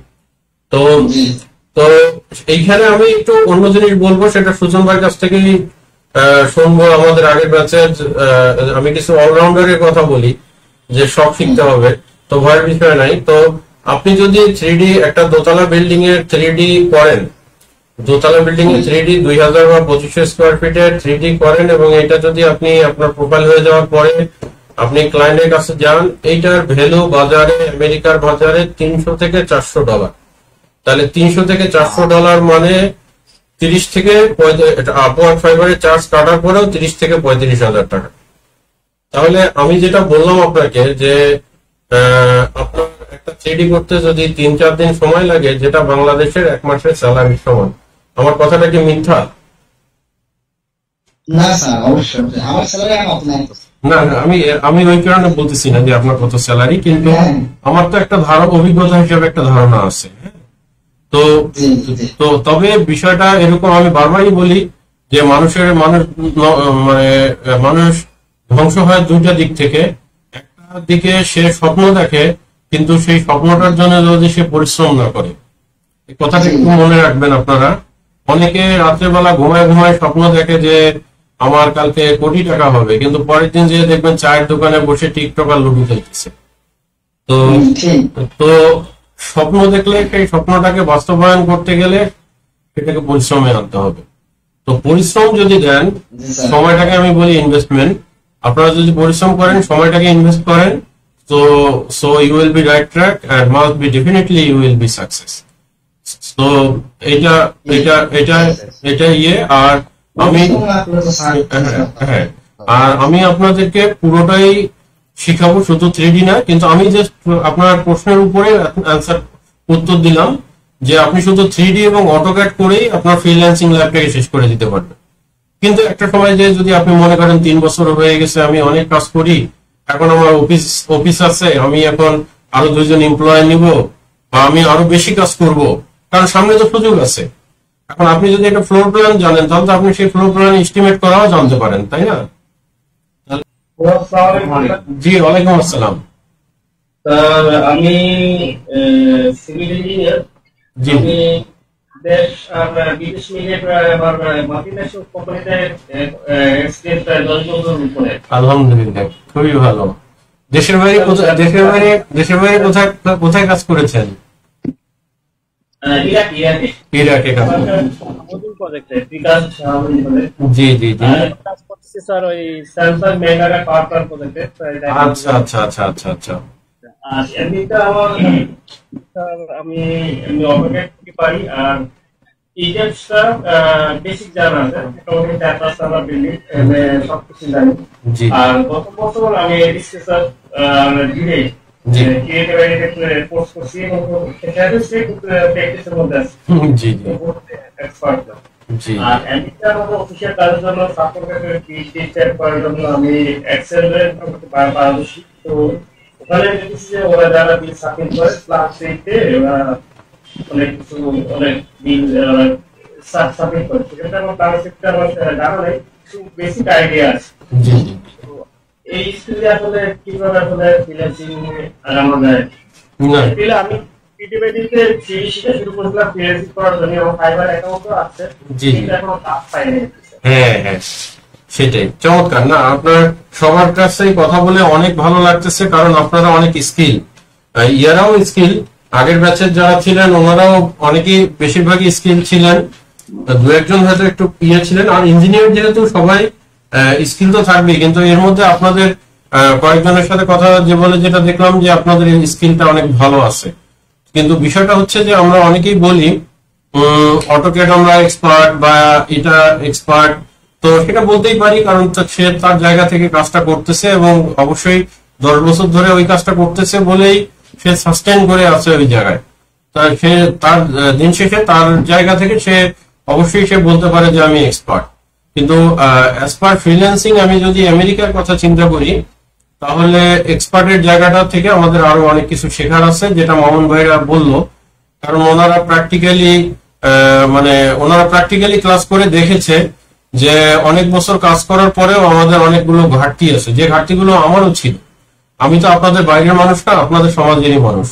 তো এইখানে আমি একটু অন্য জিনিস বলবো, সেটা সুজন ভাইয়ের কাছ থেকেই শুনবো। আমাদের আগের ব্যাচে আমি কিছু অলরাউন্ডারের কথা বলি যে সব শিখতে হবে, তো ভয়ের বিষয় নাই। তো আপনি যদি 3D একটা দোতলা বিল্ডিং এর 3D করেন, দোতলা বিল্ডিং এ 3D 2000 বা 2500 স্কোয়ার ফিটের 3D করেন, এবং এটা যদি আপনি আপনার প্রোফাইল হয়ে যাওয়ার পরে আপনি ক্লায়েন্টের কাছে যান, এইটার ভ্যালু বাজারে, আমেরিকার বাজারে $300 থেকে $400। তাহলে $300 থেকে $400 মানে 30 থেকে আপওয়ার্ক ফাইবারের চার্জ কাটার পরেও 30 থেকে 35,000 টাকা। তাহলে আমি যেটা বললাম আপনাকে যে আপনার একটা 3D করতে যদি 3-4 দিন সময় লাগে, যেটা বাংলাদেশের 1 মাসের স্যালারির সমান। আমার কথাটা কি মিথ্যা? না স্যার, অবশ্যই আমার স্যালারি আমার অত নাই। না না, আমি আমি ওই কারণে বলতেছি না যে আপনার কত স্যালারি, কিন্তু আমার তো একটা অভিজ্ঞতা হিসেবে একটা ধারণা আছে। তো তো তবে বিষয়টা এরকম, আমি বারবারই বলি যে মানে মানুষ ধ্বংস হয় দুইটা দিক থেকে। একটা দিকে সে স্বপ্ন দেখে, কিন্তু সেই স্বপ্নটার জন্য যদি সে পরিশ্রম না করে, এই কথাটা একটু মনে রাখবেন আপনারা। অনেকে রাত্রেবেলা ঘুমায় ঘুমায় স্বপ্ন দেখে যে আমার কালকে কোটি টাকা হবে, কিন্তু পরের দিন যে দেখবেন চায়ের দোকানে বসে টিকটক আর লুডু খেলতেছে। তো তো স্বপ্ন দেখলে সেই স্বপ্নটাকে বাস্তবায়ন করতে গেলে সেটাকে পরিশ্রমে আনতে হবে। তো পরিশ্রম যদি দেন, সময়টাকে আমি বলি ইনভেস্টমেন্ট, আপনারা যদি পরিশ্রম করেন, সময়টাকে ইনভেস্ট করেন, তো so you will be right track and must be definitely you will be success. তো এটা এটা এটা এটা আর আমি হ্যাঁ, আর আমি আপনাদেরকে পুরোটাই শিখাবো, শুধু 3D না। কিন্তু আমি জাস্ট আপনার প্রশ্নের উপরে অ্যান্সার উত্তর দিলাম যে আপনি শুধু 3D এবং অটোক্যাড করেই আপনার ফ্রিল্যান্সিং লাইফটাকে শেষ করে দিতে পারবেন। কিন্তু একটা সময় যে যদি আপনি মনে করেন 3 বছর হয়ে গেছে, আমি অনেক কাজ করি, এখন আমার অফিস আছে, আমি এখন আরো 2 জন এমপ্লয় নিব, বা আমি আরো বেশি কাজ করব, কারণ সামনে তো সুযোগ আছে। এখন আপনি যদি একটা ফ্লোর প্ল্যান জানেন, তাহলে তো আপনি সেই ফ্লোর প্ল্যান এস্টিমেট করাও জানতে পারেন, তাই না? জি, ওয়ালাইকুম আসসালাম। আমি সিভিল ইঞ্জিনিয়ার। জি, আমি দেশ আর বিদেশ মিলিয়ে আমার মাল্টিন্যাশনাল কোম্পানিতে এক্সপিরিয়েন্স প্রায় 10 বছর উপরে। আলহামদুলিল্লাহ, খুবই ভালো। দেশের বাইরে কোথায় কোথায় কাজ করেছেন? ইরাকে কাজ করেছেন। জি জি জি। স্যার ওই স্যামসাং মেগারা পাওয়ার প্ল্যান্ট প্রজেক্টে। আচ্ছা আচ্ছা আচ্ছা আচ্ছা আচ্ছা। আর এমনিতে আমার আমি অটোক্যাড পারি, আর ইজেক্টটা বেসিক জানা আছে, মোটামুটি 4-5 নাম্বার বিল্ডিং সবকিছু জানি। আর গত বছর আমি ডিসকাসার ডিরে ক্রিয়েটিভ আইডিয়াতে কোর্স করছি এবং প্র্যাকটিসের মধ্যে আছি। জি জি, এক্সপার্ট। আর এমনিতে আমাদের অফিসিয়াল কাজের জন্য সাপোর্টের পিএইচডি চেক করার জন্য আমি এক্সেল এর পারদর্শী। তো ওখানে দেখেছি যে ওরা যারা বিল সাবমিট করে প্লাস সেইতে অনেক কিছু অনেক বিল সাবমিট করে, সেটা আমার প্লাস সেক্টর আমার জানা নেই, কিছু বেসিক আইডিয়া আছে। এই স্কিলে আসলে কিভাবে আসলে ফ্রিল্যান্সিং আগানো যায়। আমি পিটিভিতে শিখে শুরু করেছিলাম ফ্রিল্যান্সিং করার জন্য, এবং ফাইবার অ্যাকাউন্টও আছে, কিন্তু এখনো কাজ পাইনি। হ্যাঁ হ্যাঁ, সেটাই চমৎকার। না, আপনার সবার কাছেই কথা বলে অনেক ভালো লাগতেছে, কারণ আপনারা অনেক স্কিল, ইয়ারাও স্কিল, আগের ব্যাচের যারা ছিলেন ওনারাও অনেকেই বেশিরভাগই স্কিল ছিলেন, 2-1 হয়তো একটু ছিলেন। আর ইঞ্জিনিয়ার যেহেতু সবাই স্কিল তো থাকবেই, কিন্তু এর মধ্যে আপনাদের কয়েকজনের সাথে কথা যেটা দেখলাম যে আপনাদের স্কিলটা অনেক ভালো আছে। কিন্তু বিষয়টা হচ্ছে যে আমরা অনেকেই বলি অটোক্যাড আমরা এক্সপার্ট বা এটা এক্সপার্ট, তো সেটা বলতেই পারি, কারণ সে তার জায়গা থেকে কাজটা করতেছে এবং অবশ্যই 10 বছর ধরে ওই কাজটা করতেছে বলেই সে সাস্টেন করে আছে ওই জায়গায়। সে তার দিন শেষে তার জায়গা থেকে সে অবশ্যই সে বলতে পারে যে আমি এক্সপার্ট। কিন্তু অ্যাজ পার ফ্রিল্যান্সিং আমি যদি আমেরিকার কথা চিন্তা করি, তাহলে এক্সপার্টের জায়গাটা থেকে আমাদের আরো অনেক কিছু শেখার আছে, যেটা মামুন ভাইরা বললো। কারণ ওনারা প্র্যাকটিক্যালি ক্লাস করে দেখেছে যে অনেক বছর কাজ করার পরেও আমাদের অনেকগুলো ঘাটতি আছে, যে ঘাটতিগুলো আমারও ছিল। আমি তো আপনাদের বাইরের মানুষ না, আপনাদের সমাজেরই মানুষ।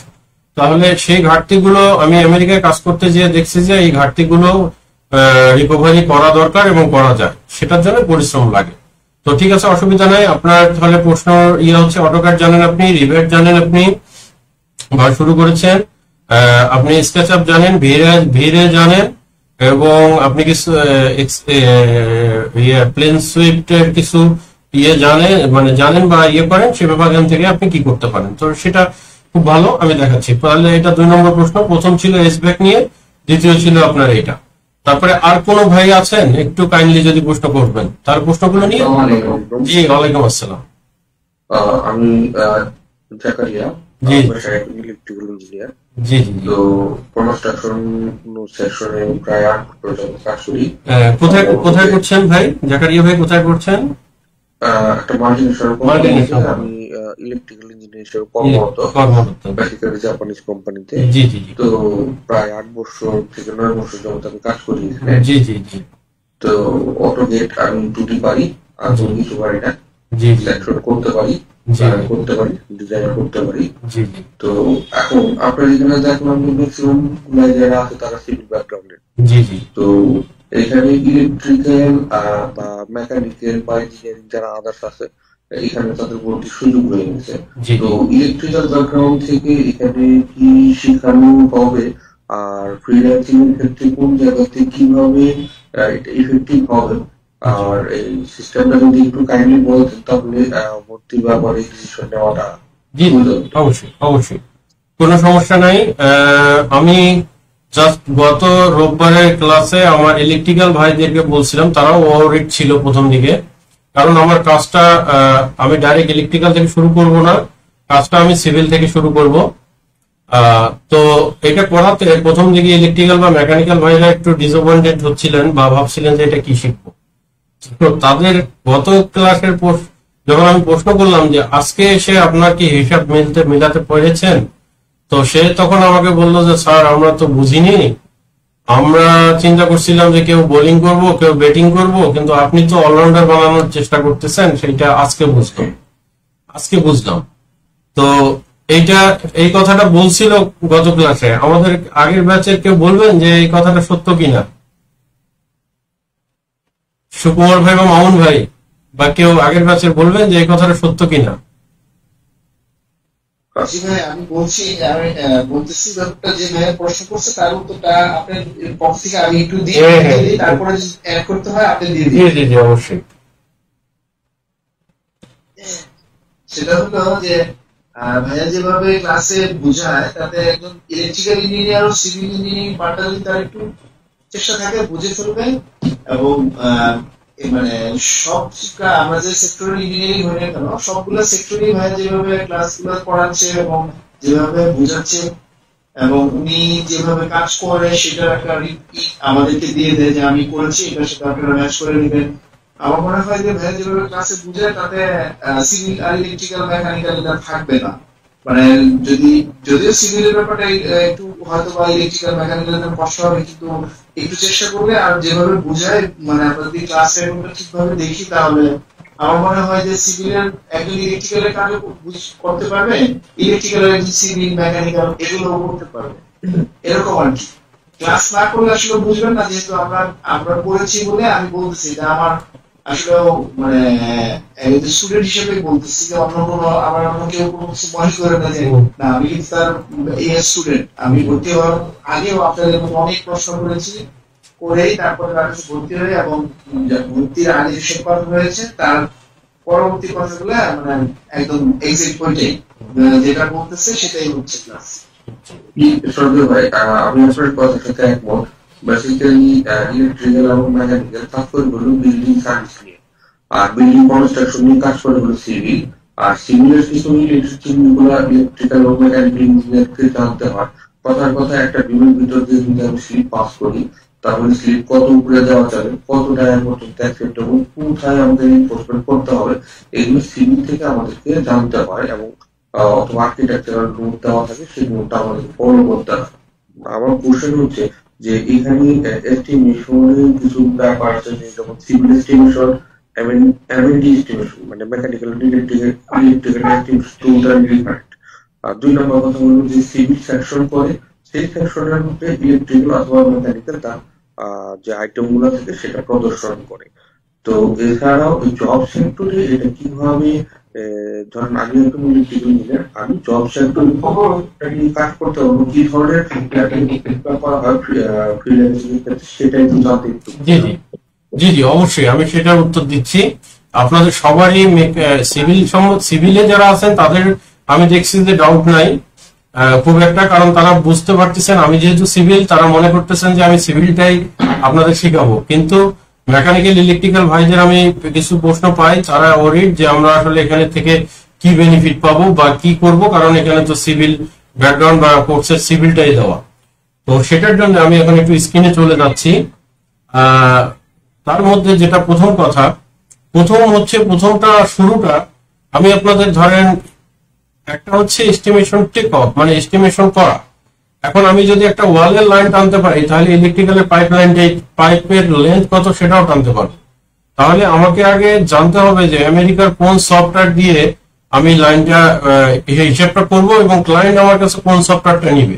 তাহলে সেই ঘাটতিগুলো আমি আমেরিকায় কাজ করতে যেয়ে দেখছি যে এই ঘাটতিগুলো রিকভারি করা দরকার এবং করা যায়, সেটার জন্য পরিশ্রম লাগে। তো ঠিক আছে, অসুবিধা নাই। আপনার তাহলে প্রশ্ন হচ্ছে অটোক্যাড জানেন আপনি, রিভেট জানেন আপনি, বা শুরু করেছেন, আপনি স্কেচআপ জানেন, ভিরে জানেন, এবং আপনি কিছু প্লেন সুইফটের কিছু জানেন বা করেন, সে বিভাজন থেকে আপনি কি করতে পারেন। তো সেটা খুব ভালো, আমি দেখাচ্ছি। তাহলে এটা 2 নম্বর প্রশ্ন। প্রথম ছিল এসব্যাক নিয়ে, দ্বিতীয় ছিল আপনার এটা। তারপরে আর কোন ভাই আছেন একটু কাইন্ডলি যদি প্রশ্ন করবেন তার প্রশ্নগুলো নিয়ে। জি, ওয়ালাইকুম আসসালাম। আমি জাকারিয়া, জি ইলেকট্রিক্যাল ইঞ্জিনিয়ার। জি জি। তো কনস্ট্রাকশন সেকশনে প্রায় 8 বছর কাজ করি। কোথায় করছেন ভাই? জাকারিয়া ভাই কোথায় করছেন? একটা মাল্টিনেশনাল কোম্পানিতে আমি ইলেকট্রিক্যাল ইঞ্জিনিয়ার হিসেবে কর্মরত, বেসিক্যালি জাপানিজ কোম্পানিতে। জি জি জি। তো প্রায় 8 বছর থেকে 9 বছর যাবত আমি কাজ করি এখানে। জি জি জি। তো অটোগেট আমি 2টি পারি, আর কিছু পারি না। জি জি। সিলেকশন করতে পারি, ডিজাইন করতে পারি। জি জি। তো এখন আপনার এখানে দেখলাম ম্যাক্সিমাম যারা আছে তারা সিভিল ব্যাকগ্রাউন্ডের। জি জি। তো এখানে ইলেকট্রিক্যাল বা মেকানিক্যাল বা ইঞ্জিনিয়ারিং যারা আদার্স আছে এখানে তাদের ভর্তি সুযোগ রয়ে গেছে। তো ইলেকট্রিক্যাল ব্যাকগ্রাউন্ড থেকে এখানে কি শেখানো হবে, আর ফ্রিল্যান্সিং এর ক্ষেত্রে কোন জায়গাতে কিভাবে ইফেক্টিভ হবে, আর এই সিস্টেমটা যদি একটু কাইন্ডলি বলতেন তাহলে ভর্তি ব্যাপারে ডিসিশন নেওয়াটা। জি অবশ্যই অবশ্যই, কোনো সমস্যা নাই। আমি জাস্ট গত রোববারের ক্লাসে আমার ইলেকট্রিক্যাল ভাইদেরকে বলছিলাম, তারাও ওভাররেট ছিল প্রথম দিকে, কারণ আমার কাজটা আমি ডাইরেক্ট ইলেকট্রিক্যাল থেকে শুরু করব না, কাজটা আমি সিভিল থেকে শুরু করব। তো এটা করাতে প্রথম দিকে ইলেকট্রিক্যাল বা মেকানিক্যাল ভাইরা একটু ডিসঅ্যাপয়েন্টেড হচ্ছিলেন বা ভাবছিলেন যে এটা কি শিখবো। তো তাদের গত ক্লাসের যখন আমি প্রশ্ন করলাম যে আজকে এসে আপনার কি হিসাব মিলাতে পেরেছেন, তো সে তখন আমাকে বললো যে স্যার আমরা তো বুঝিনি, আমরা চিন্তা করছিলাম যে কেউ বোলিং করব কেউ ব্যাটিং করব, কিন্তু আপনি তো অলরাউন্ডার বানানোর চেষ্টা করতেছেন, সেটা আজকে বুঝলাম। তো এই কথাটা বলছিল গত ক্লাসে। আমাদের আগের ব্যাচের কেউ বলবেন যে এই কথাটা সত্য কিনা? সুকুমার ভাই বা মামুন ভাই বা কেউ আগের ব্যাচের বলবেন যে এই কথাটা সত্য কিনা? আমি বলতেছি ব্যাপারটা যে ভাইয়া প্রশ্ন করছে তার উত্তরটা আপনার পক্ষ থেকে আমি একটু দিয়ে তারপরে অ্যাড করতে হয় আপনি দিয়ে দিন। জি জি অবশ্যই। সেটা হলো যে ভাইয়া যেভাবে ক্লাসে বুঝায় তাতে একজন ইলেকট্রিক্যাল ইঞ্জিনিয়ার ও সিভিল ইঞ্জিনিয়ারিং পার্টটা যদি তার একটু চেষ্টা থাকে বুঝে ফেলবে, এবং মানে সব আমরা যে সেক্টরের ইঞ্জিনিয়ারিং হয়ে কেন সবগুলো সেক্টরই ভাইয়া যেভাবে ক্লাসগুলো পড়াচ্ছে এবং যেভাবে বুঝাচ্ছে এবং উনি যেভাবে কাজ করে সেটার একটা আমাদেরকে দিয়ে দেয় যে আমি করেছি এটা, সেটা আপনারা ম্যাচ করে নেবেন। আমার মনে হয় যে ভাইয়া যেভাবে ক্লাসে বুঝায় তাতে সিভিল আর ইলেকট্রিক্যাল মেকানিক্যাল এটা থাকবে না। মানে যদিও সিভিলের ব্যাপারটা একটু হয়তো বা ইলেকট্রিক্যাল মেকানিক্যাল কষ্ট হবে, কিন্তু একটু চেষ্টা করবে আর যেভাবে বুঝায় মানে আমরা যদি ক্লাসে ঠিকভাবে দেখি তাহলে আমার মনে হয় যে সিভিলের একজন ইলেকট্রিক্যালের কাজও করতে পারবে, ইলেকট্রিক্যালের একজন সিভিল মেকানিক্যাল এগুলো করতে পারবে, এরকম আর কি। ক্লাস না করলে আসলে বুঝবেন না, যেহেতু আমরা পড়েছি বলে আমি বলতেছি যে আমার আসলে মানে স্টুডেন্ট হিসেবে বলতেছি যে অন্য কেউ কোনো কিছু মনে করে না যে না আমি তার স্টুডেন্ট। আমি ভর্তি হওয়ার আগেও আপনাদের মতো অনেক প্রশ্ন করেই তারপরে তার কাছে ভর্তি হয়ে এবং ভর্তির আগে যেসব কথা হয়েছে তার পরবর্তী কথাগুলো মানে একদম এক্সাক্ট পয়েন্টে যেটা বলতেছে সেটাই হচ্ছে ক্লাস। সঞ্জয় ভাই, আমি আপনার কথার সাথে একমত। বেসিক্যালি ইলেকট্রিক্যাল এবং মেকানিক্যাল কাজ করে হলো বিল্ডিং সার্ভিস নিয়ে, আর বিল্ডিং কনস্ট্রাকশন নিয়ে কাজ করে হলো সিভিল। আর সিভিলের কিছু ইলেকট্রিক্যাল এবং মেকানিক্যাল ইঞ্জিনিয়ারকে জানতে হয়। কথার কথা একটা বিমের ভিতর দিয়ে যদি আমি স্লিপ পাস করি তাহলে স্লিপ কত উপরে দেওয়া যাবে, কত ডায়ার পর্যন্ত অ্যাকসেপ্টেবল, কোথায় আমাদের এনফোর্সমেন্ট করতে হবে, এগুলো সিভিল থেকে আমাদেরকে জানতে হয় এবং অথবা আর্কিটেকচারাল নোট দেওয়া থাকে, সেই নোটটা আমাদের ফলো করতে হয়। আমার কোশ্চেন হচ্ছে যে এখানে এস্টিমেশনের কিছু ব্যাপার আছে, যেমন সিভিল এস্টিমেশন, এমএনডি এস্টিমেশন, মানে মেকানিক্যাল ইলেকট্রিক্যাল টোটাল ডিফারেন্ট। আর 2 নম্বর কথা হলো যে সিভিল সেকশন করে, সেই সেকশনের মধ্যে ইলেকট্রিক্যাল অথবা মেকানিক্যাল তার যে আইটেম গুলো থাকে সেটা প্রদর্শন করে। তো এছাড়াও জব সেক্টরে এটা কিভাবে, ধরেন আমি একদম ইলেকট্রিক্যাল ইঞ্জিনিয়ার, আমি জব সেক্টরে কাজ করতে পারবো, কি ধরনের করা হয় ফ্রিল্যান্সিং এর ক্ষেত্রে সেটা একটু জানতে একটু। জি জি জি জি অবশ্যই, আমি সেটার উত্তর দিচ্ছি। আপনাদের সবারই সিভিলে যারা আছেন তাদের আমি দেখছি যে ডাউট নাই খুব একটা, কারণ তারা বুঝতে পারতেছেন আমি যেহেতু সিভিল, তারা মনে করতেছেন যে আমি সিভিলটাই আপনাদের শেখাবো। কিন্তু মেকানিক্যাল ইলেকট্রিক্যাল ভাইদের আমি কিছু প্রশ্ন পাই, তারা ওরিড যে আমরা আসলে এখানে থেকে কি বেনিফিট পাবো বা কি করব, কারণ এখানে তো সিভিল ব্যাকগ্রাউন্ড বা কোর্সের সিভিলটাই দেওয়া। তো সেটার জন্য আমি এখন একটু স্ক্রিনে চলে যাচ্ছি। তার মধ্যে যেটা প্রথম কথা প্রথমটা শুরুটা আমি আপনাদের ধরেন, একটা হচ্ছে এস্টিমেশন টেক অফ, মানে এস্টিমেশন করা। এখন আমি যদি একটা ওয়ালের লাইন টানতে পারি, তাহলে ইলেকট্রিক্যালের পাইপের লেন্থ কত সেটাও টানতে পারবো। তাহলে আমাকে আগে জানতে হবে যে আমেরিকার কোন সফটওয়্যার দিয়ে আমি লাইনটা হিসাবটা করবো, এবং ক্লায়েন্ট আমার কাছে কোন সফটওয়্যারটা নিবে।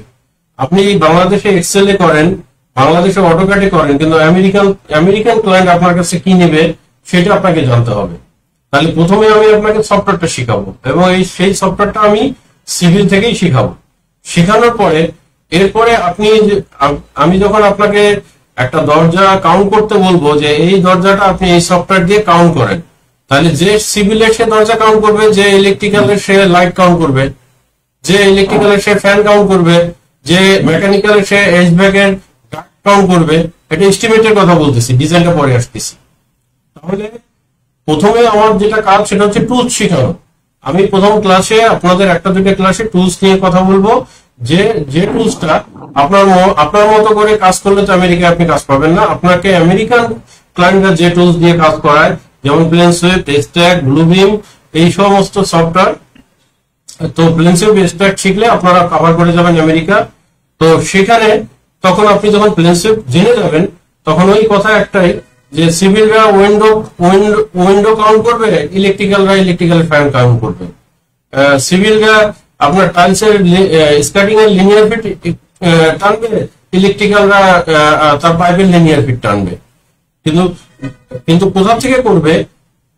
আপনি বাংলাদেশে এক্সেলে করেন, বাংলাদেশে অটোক্যাডে করেন, কিন্তু আমেরিকান ক্লায়েন্ট আপনার কাছে কি নেবে সেটা আপনাকে জানতে হবে। তাহলে প্রথমে আমি আপনাকে সফটওয়্যারটা শিখাবো, এবং সেই সফটওয়্যারটা আমি সিভিল থেকেই শিখাবো। শেখানোর পরে এরপরে আমি যখন আপনাকে একটা দরজা কাউন্ট করতে বলবো যে এই দরজাটা আপনি এই সফটওয়্যার দিয়ে কাউন্ট করেন, তাহলে যে সিভিলের সে দরজা কাউন্ট করবে, যে ইলেকট্রিক্যালের সে লাইট কাউন্ট করবে, যে ইলেকট্রিক্যালের সে ফ্যান কাউন্ট করবে, যে মেকানিক্যালের সে এইচভ্যাক এর কাউন্ট করবে। এটা এস্টিমেটের কথা বলতেছি, ডিজাইনটা পরে আসতেছি। তাহলে প্রথমে আমার যেটা কাজ সেটা হচ্ছে টুলস শেখানো। আমি প্রথম ক্লাসে আপনাদের একটা দুটো ক্লাসে টুলস নিয়ে কথা বলবো, যে টুলসটা আপনার মতো করে কাজ করলে তো আমেরিকায় আপনি কাজ পাবেন না। আপনাকে আমেরিকান ক্লায়েন্টরা যে টুলস দিয়ে কাজ করায়, যেমন প্লেনসুইফট, এক্সট্রাক্ট, ব্লুবিম, এই সমস্ত সফটওয়্যার। তো প্লেনসুইফট, এক্সট্রাক্ট শিখলে আপনারা কভার করে যাবেন আমেরিকা। তো সেখানে তখন আপনি যখন প্লেনসুইফট জেনে যাবেন, তখন ওই কথা একটাই যে সিভিলরা উইন্ডো কাউন্ট করবে, ইলেকট্রিক্যাল ফ্যান কাউন্ট করবে। সিভিলরা আপনার টাইলসের স্কার্টিং এর লিনিয়ার ফিট টানবে, ইলেকট্রিক্যালরা তার পাইপের লিনিয়ার ফিট টানবে। কিন্তু কোথা থেকে করবে,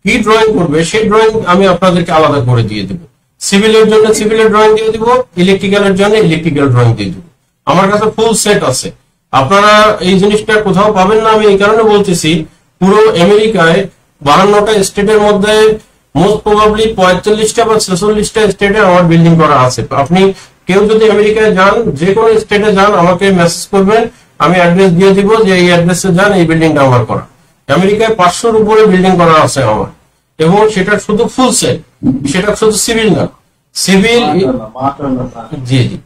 কি ড্রয়িং করবে, সেই ড্রয়িং আমি আপনাদেরকে আলাদা করে দিয়ে দেবো। সিভিলের জন্য সিভিলের ড্রয়িং দিয়ে দিব, ইলেকট্রিক্যালের জন্য ইলেকট্রিক্যাল ড্রয়িং দিয়ে দিব। আমার কাছে ফুল সেট আছে। আপনারা এই জিনিসটা কোথাও পাবেন না। আমি এই কারণে বলতেছি, পুরো আমেরিকায় 52টা স্টেটের মধ্যে মোস্ট প্রবাবলি 45টা বা 46টা স্টেটে আমার বিল্ডিং করা আছে। আপনি কেউ যদি আমেরিকায় যান, যে কোনো স্টেটে যান, আমাকে মেসেজ করবেন, আমি অ্যাড্রেস দিয়ে দিব যে এই অ্যাড্রেসে যান, এই বিল্ডিংটা আমার করা। আমেরিকায় 500-র উপরে বিল্ডিং করা আছে আমার, এবং সেটা শুধু ফুল সেট, সেটা শুধু সিভিল না, সিভিল জি জি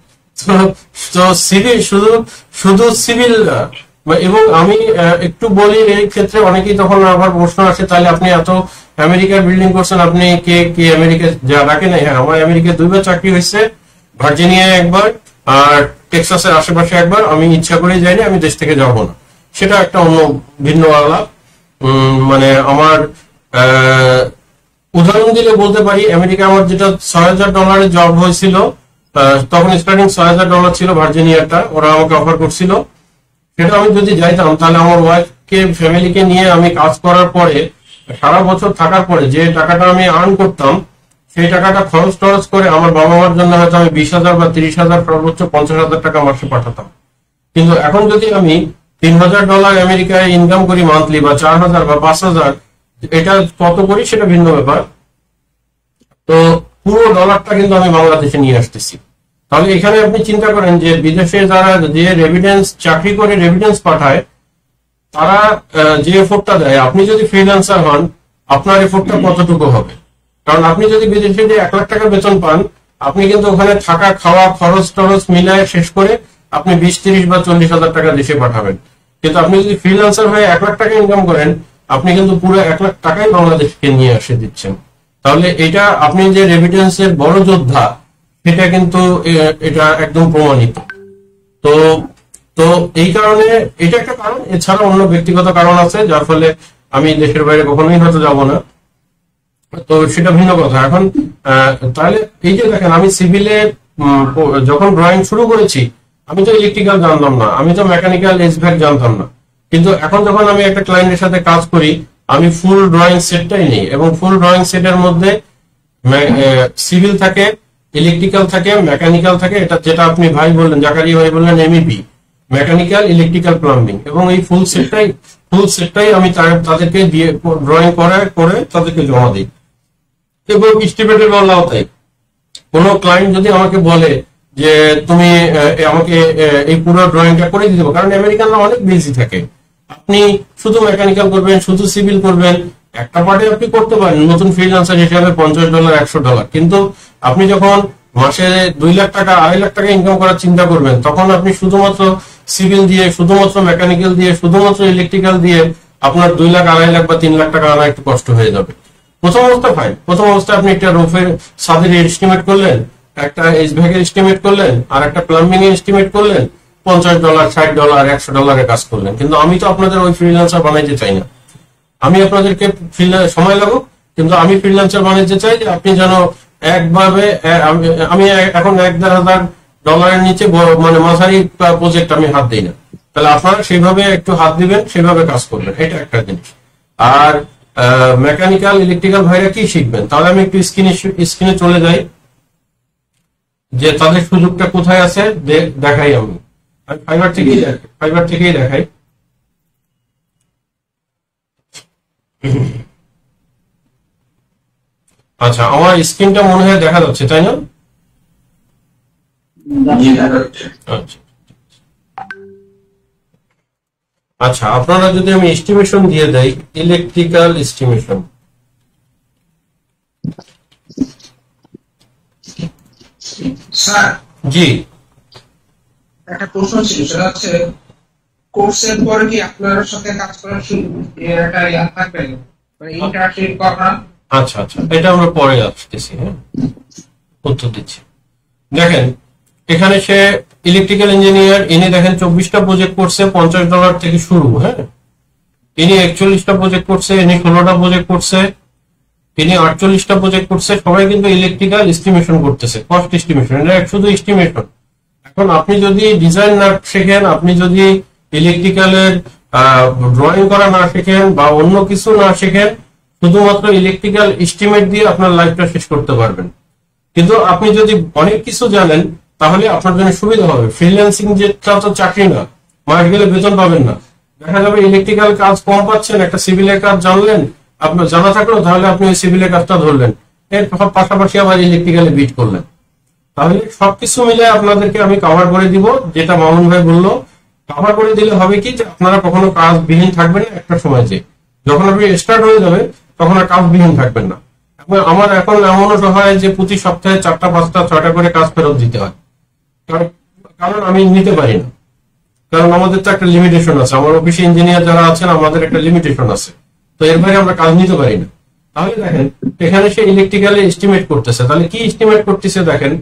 তো সিভিল শুধু সিভিল। এবং আমি একটু বলি, এই ক্ষেত্রে অনেকেই তখন আবার প্রশ্ন আসে, তাহলে আপনি এত আমেরিকার বিল্ডিং করছেন, আপনি কে আমেরিকা যা রাখে নাই? হ্যাঁ, আমার আমেরিকায় 2বার চাকরি হয়েছে, ভার্জিনিয়ায় একবার আর টেক্সাসের আশেপাশে একবার। আমি ইচ্ছা করে যাইনি, আমি দেশ থেকে যাব না, সেটা একটা অন্য ভিন্ন আলাপ। মানে আমার উদাহরণ দিলে বলতে পারি, আমেরিকা আমার যেটা $6,000 জব হয়েছিল, তখন স্টার্টিং $6,000 ছিল ভার্জিনিয়াটা, ওরা আমাকে অফার করছিল। সেটা আমি যদি যাইতাম, তাহলে আমার ওয়াইফকে, ফ্যামিলিকে নিয়ে আমি কাজ করার পরে, সারা বছর থাকার পরে যে টাকাটা আমি আর্ন করতাম, সেই টাকাটা খরচ করে আমার বাবা মার জন্য হয়তো আমি 20,000 বা 30,000, সর্বোচ্চ 50,000 টাকা মাসে পাঠাতাম। কিন্তু এখন যদি আমি $3,000 আমেরিকায় ইনকাম করি মান্থলি, বা 4,000 বা 5,000, এটা কত করি সেটা ভিন্ন ব্যাপার। তো পুরো ডলারটা কিন্তু আমি বাংলাদেশে নিয়ে আসতেছি। তাহলে এখানে আপনি চিন্তা করেন যে বিদেশে যারা যে রেভিডেন্স চাকরি করে রেভিডেন্স পাঠায়, তারা যে এফোর্টটা দেয়, আপনি যদি ফ্রিল্যান্সার হন, আপনার এফোর্টটা কতটুকু হবে? কারণ আপনি যদি বিদেশে যে 1 লাখ টাকা বেতন পান, আপনি কিন্তু ওখানে থাকা খাওয়া খরচ মিলায় শেষ করে আপনি 20, 30 বা 40,000 টাকা দেশে পাঠাবেন। কিন্তু আপনি যদি ফ্রিল্যান্সার হয়ে 1 লাখ টাকা ইনকাম করেন, আপনি কিন্তু পুরো 1 লাখ টাকাই বাংলাদেশকে নিয়ে এসে দিচ্ছেন। তাহলে এটা আপনি যে রেভিডেন্সের বড় যোদ্ধা, সেটা কিন্তু এটা একদম প্রমাণিত। তো এই কারণে এটা একটা কারণ, এছাড়া অন্য ব্যক্তিগত কারণ আছে, যার ফলে আমি দেশের বাইরে কখনোই হয়তো যাব না। তো সেটা ভিন্ন কথা। এখন তাহলে এই যে দেখেন, আমি সিভিলে যখন ড্রয়িং শুরু করেছি, আমি তো ইলেকট্রিক্যাল জানতাম না, আমি তো মেকানিক্যাল এইচভ্যাক জানতাম না। কিন্তু এখন যখন আমি একটা ক্লায়েন্টের সাথে কাজ করি, আমি ফুল ড্রয়িং সেটটাই নেই, এবং ফুল ড্রয়িং সেটের মধ্যে সিভিল থাকে, ইলেকট্রিক্যাল থাকে, মেকানিক্যাল থাকে। এটা যেটা আপনি ভাই বললেন, জাকারিয়া ভাই বললেন, এমইপি, মেকানিক্যাল, ইলেকট্রিক্যাল, প্লাম্বিং, এবং এই ফুল সেটটাই আমি তাদেরকে দিয়ে ড্রয়িং করে তাদেরকে জমা দিই। এবং এস্টিমেটের বলাও তাই। কোন ক্লায়েন্ট যদি আমাকে বলে যে তুমি আমাকে এই পুরো ড্রয়িংটা করে দিতে হবে, কারণ আমেরিকানরা অনেক বিজি থাকে, আপনি শুধু মেকানিক্যাল করবেন, শুধু সিভিল করবেন, একটা পার্টে আপনি করতে পারেন নতুন ফ্রিল্যান্সার হিসেবে $50, $100। কিন্তু আপনি যখন মাসে 2 লাখ টাকা, 2.5 লাখ টাকা ইনকাম করার চিন্তা করবেন, তখন আপনি শুধুমাত্র সিভিল দিয়ে, শুধুমাত্র মেকানিক্যাল দিয়ে, শুধুমাত্র ইলেকট্রিক্যাল দিয়ে আপনার 2 লাখ 2.5 লাখ বা 3 লাখ টাকা আনা একটু কষ্ট হয়ে যাবে। প্রথম অবস্থা ফাইন, প্রথম অবস্থায় আপনি একটা রুফের ছাদের এস্টিমেট করলেন, একটা এইচভ্যাক এর এস্টিমেট করলেন, আর একটা প্লাম্বিং এর এস্টিমেট করলেন, $50 $60 $100 কাজ করলেন। কিন্তু আমি তো আপনাদের ওই ফ্রিল্যান্সার বানাইতে চাই না। আমি আপনাদেরকে সময় লাগুক, কিন্তু আমি ফ্রিল্যান্সার বানাইতে চাই যে আপনি যেন একভাবে আমি এখন $1,000 নিচে মানে মাঝারি প্রজেক্ট আমি হাত দিই না। তাহলে আপনারা সেইভাবে একটু হাত দিবেন, সেইভাবে কাজ করবেন, এটা একটা জিনিস। আর মেকানিক্যাল ইলেকট্রিক্যাল ভাইরা কি শিখবেন, তাহলে আমি একটু স্ক্রিনে চলে যাই যে তাদের সুযোগটা কোথায় আছে দেখাই। আমি ফাইবার থেকেই দেখাই। আচ্ছা, আমার স্ক্রিনটা মনে হয় দেখা যাচ্ছে, তাই না? আচ্ছা আচ্ছা, আপনারা যদি আমি এস্টিমেশন দিয়ে দেই, ইলেকট্রিক্যাল এস্টিমেশন। স্যার জি, একটা প্রশ্ন ছিল, সেটা হচ্ছে কোর্সের পরে কি আপনার সাথে কাজ করার একটা ইয়া থাকবে, মানে ইন্টার্নশিপ করা? আচ্ছা আচ্ছা, এটা আমরা পরে আসতেছি, হ্যাঁ উত্তর দিচ্ছি। দেখেন এখানে সে ইলেকট্রিক্যাল ইঞ্জিনিয়ার, ইনি দেখেন 24টা প্রজেক্ট করছে, $50 থেকে শুরু। হ্যাঁ, ইনি 41টা প্রজেক্ট করছে, ইনি 16টা প্রজেক্ট করছে, ইনি 48টা প্রজেক্ট করছে। সবাই কিন্তু ইলেকট্রিক্যাল এস্টিমেশন করতেছে, কস্ট এস্টিমেশন, এটা শুধু এস্টিমেশন। এখন আপনি যদি ডিজাইন না শেখেন, আপনি যদি ইলেকট্রিক্যালের ড্রয়িং করা না শেখেন বা অন্য কিছু না শেখেন, শুধুমাত্র ইলেকট্রিক্যাল এস্টিমেট দিয়ে আপনার লাইফটা শেষ করতে পারবেন। কিন্তু আপনি যদি অনেক কিছু জানেন তাহলে আপনার জন্য সুবিধা হবে। ফ্রিল্যান্সিং যেটা তো চাকরি না, মাস গেলে বেতন পাবেন না। দেখা যাবে ইলেকট্রিক্যাল কাজ কম পাচ্ছেন, একটা সিভিলের কাজ জানলেন, আপনার জানা থাকলো, তাহলে আপনি ওই সিভিলের কাজটা ধরলেন, এর পাশাপাশি আবার ইলেকট্রিক্যালে বিট করলেন। তাহলে সবকিছু মিলে আপনাদেরকে আমি কভার করে দিব। যেটা মামুন ভাই বললো, কভার করে দিলে হবে কি যে আপনারা কখনো কাজ বিহীন থাকবেন না। একটা সময় যে যখন আপনি স্টার্ট হয়ে যাবে তখন আর কাজ বিহীন থাকবেন না। আমার এখন এমনও হয় যে প্রতি সপ্তাহে 4টা 5টা 6টা করে কাজ ফেরত দিতে হয়, কারণ আমি নিতে পারি না। কারণ আমাদের তো একটা লিমিটেশন আছে, আমার অফিসে ইঞ্জিনিয়ার যারা আছেন আমাদের একটা লিমিটেশন আছে, তো এর বাইরে আমরা কাজ নিতে পারি না। তাহলে দেখেন এখানে সে ইলেকট্রিক্যালি এস্টিমেট করতেছে, তাহলে কি এস্টিমেট করতেছে দেখেন।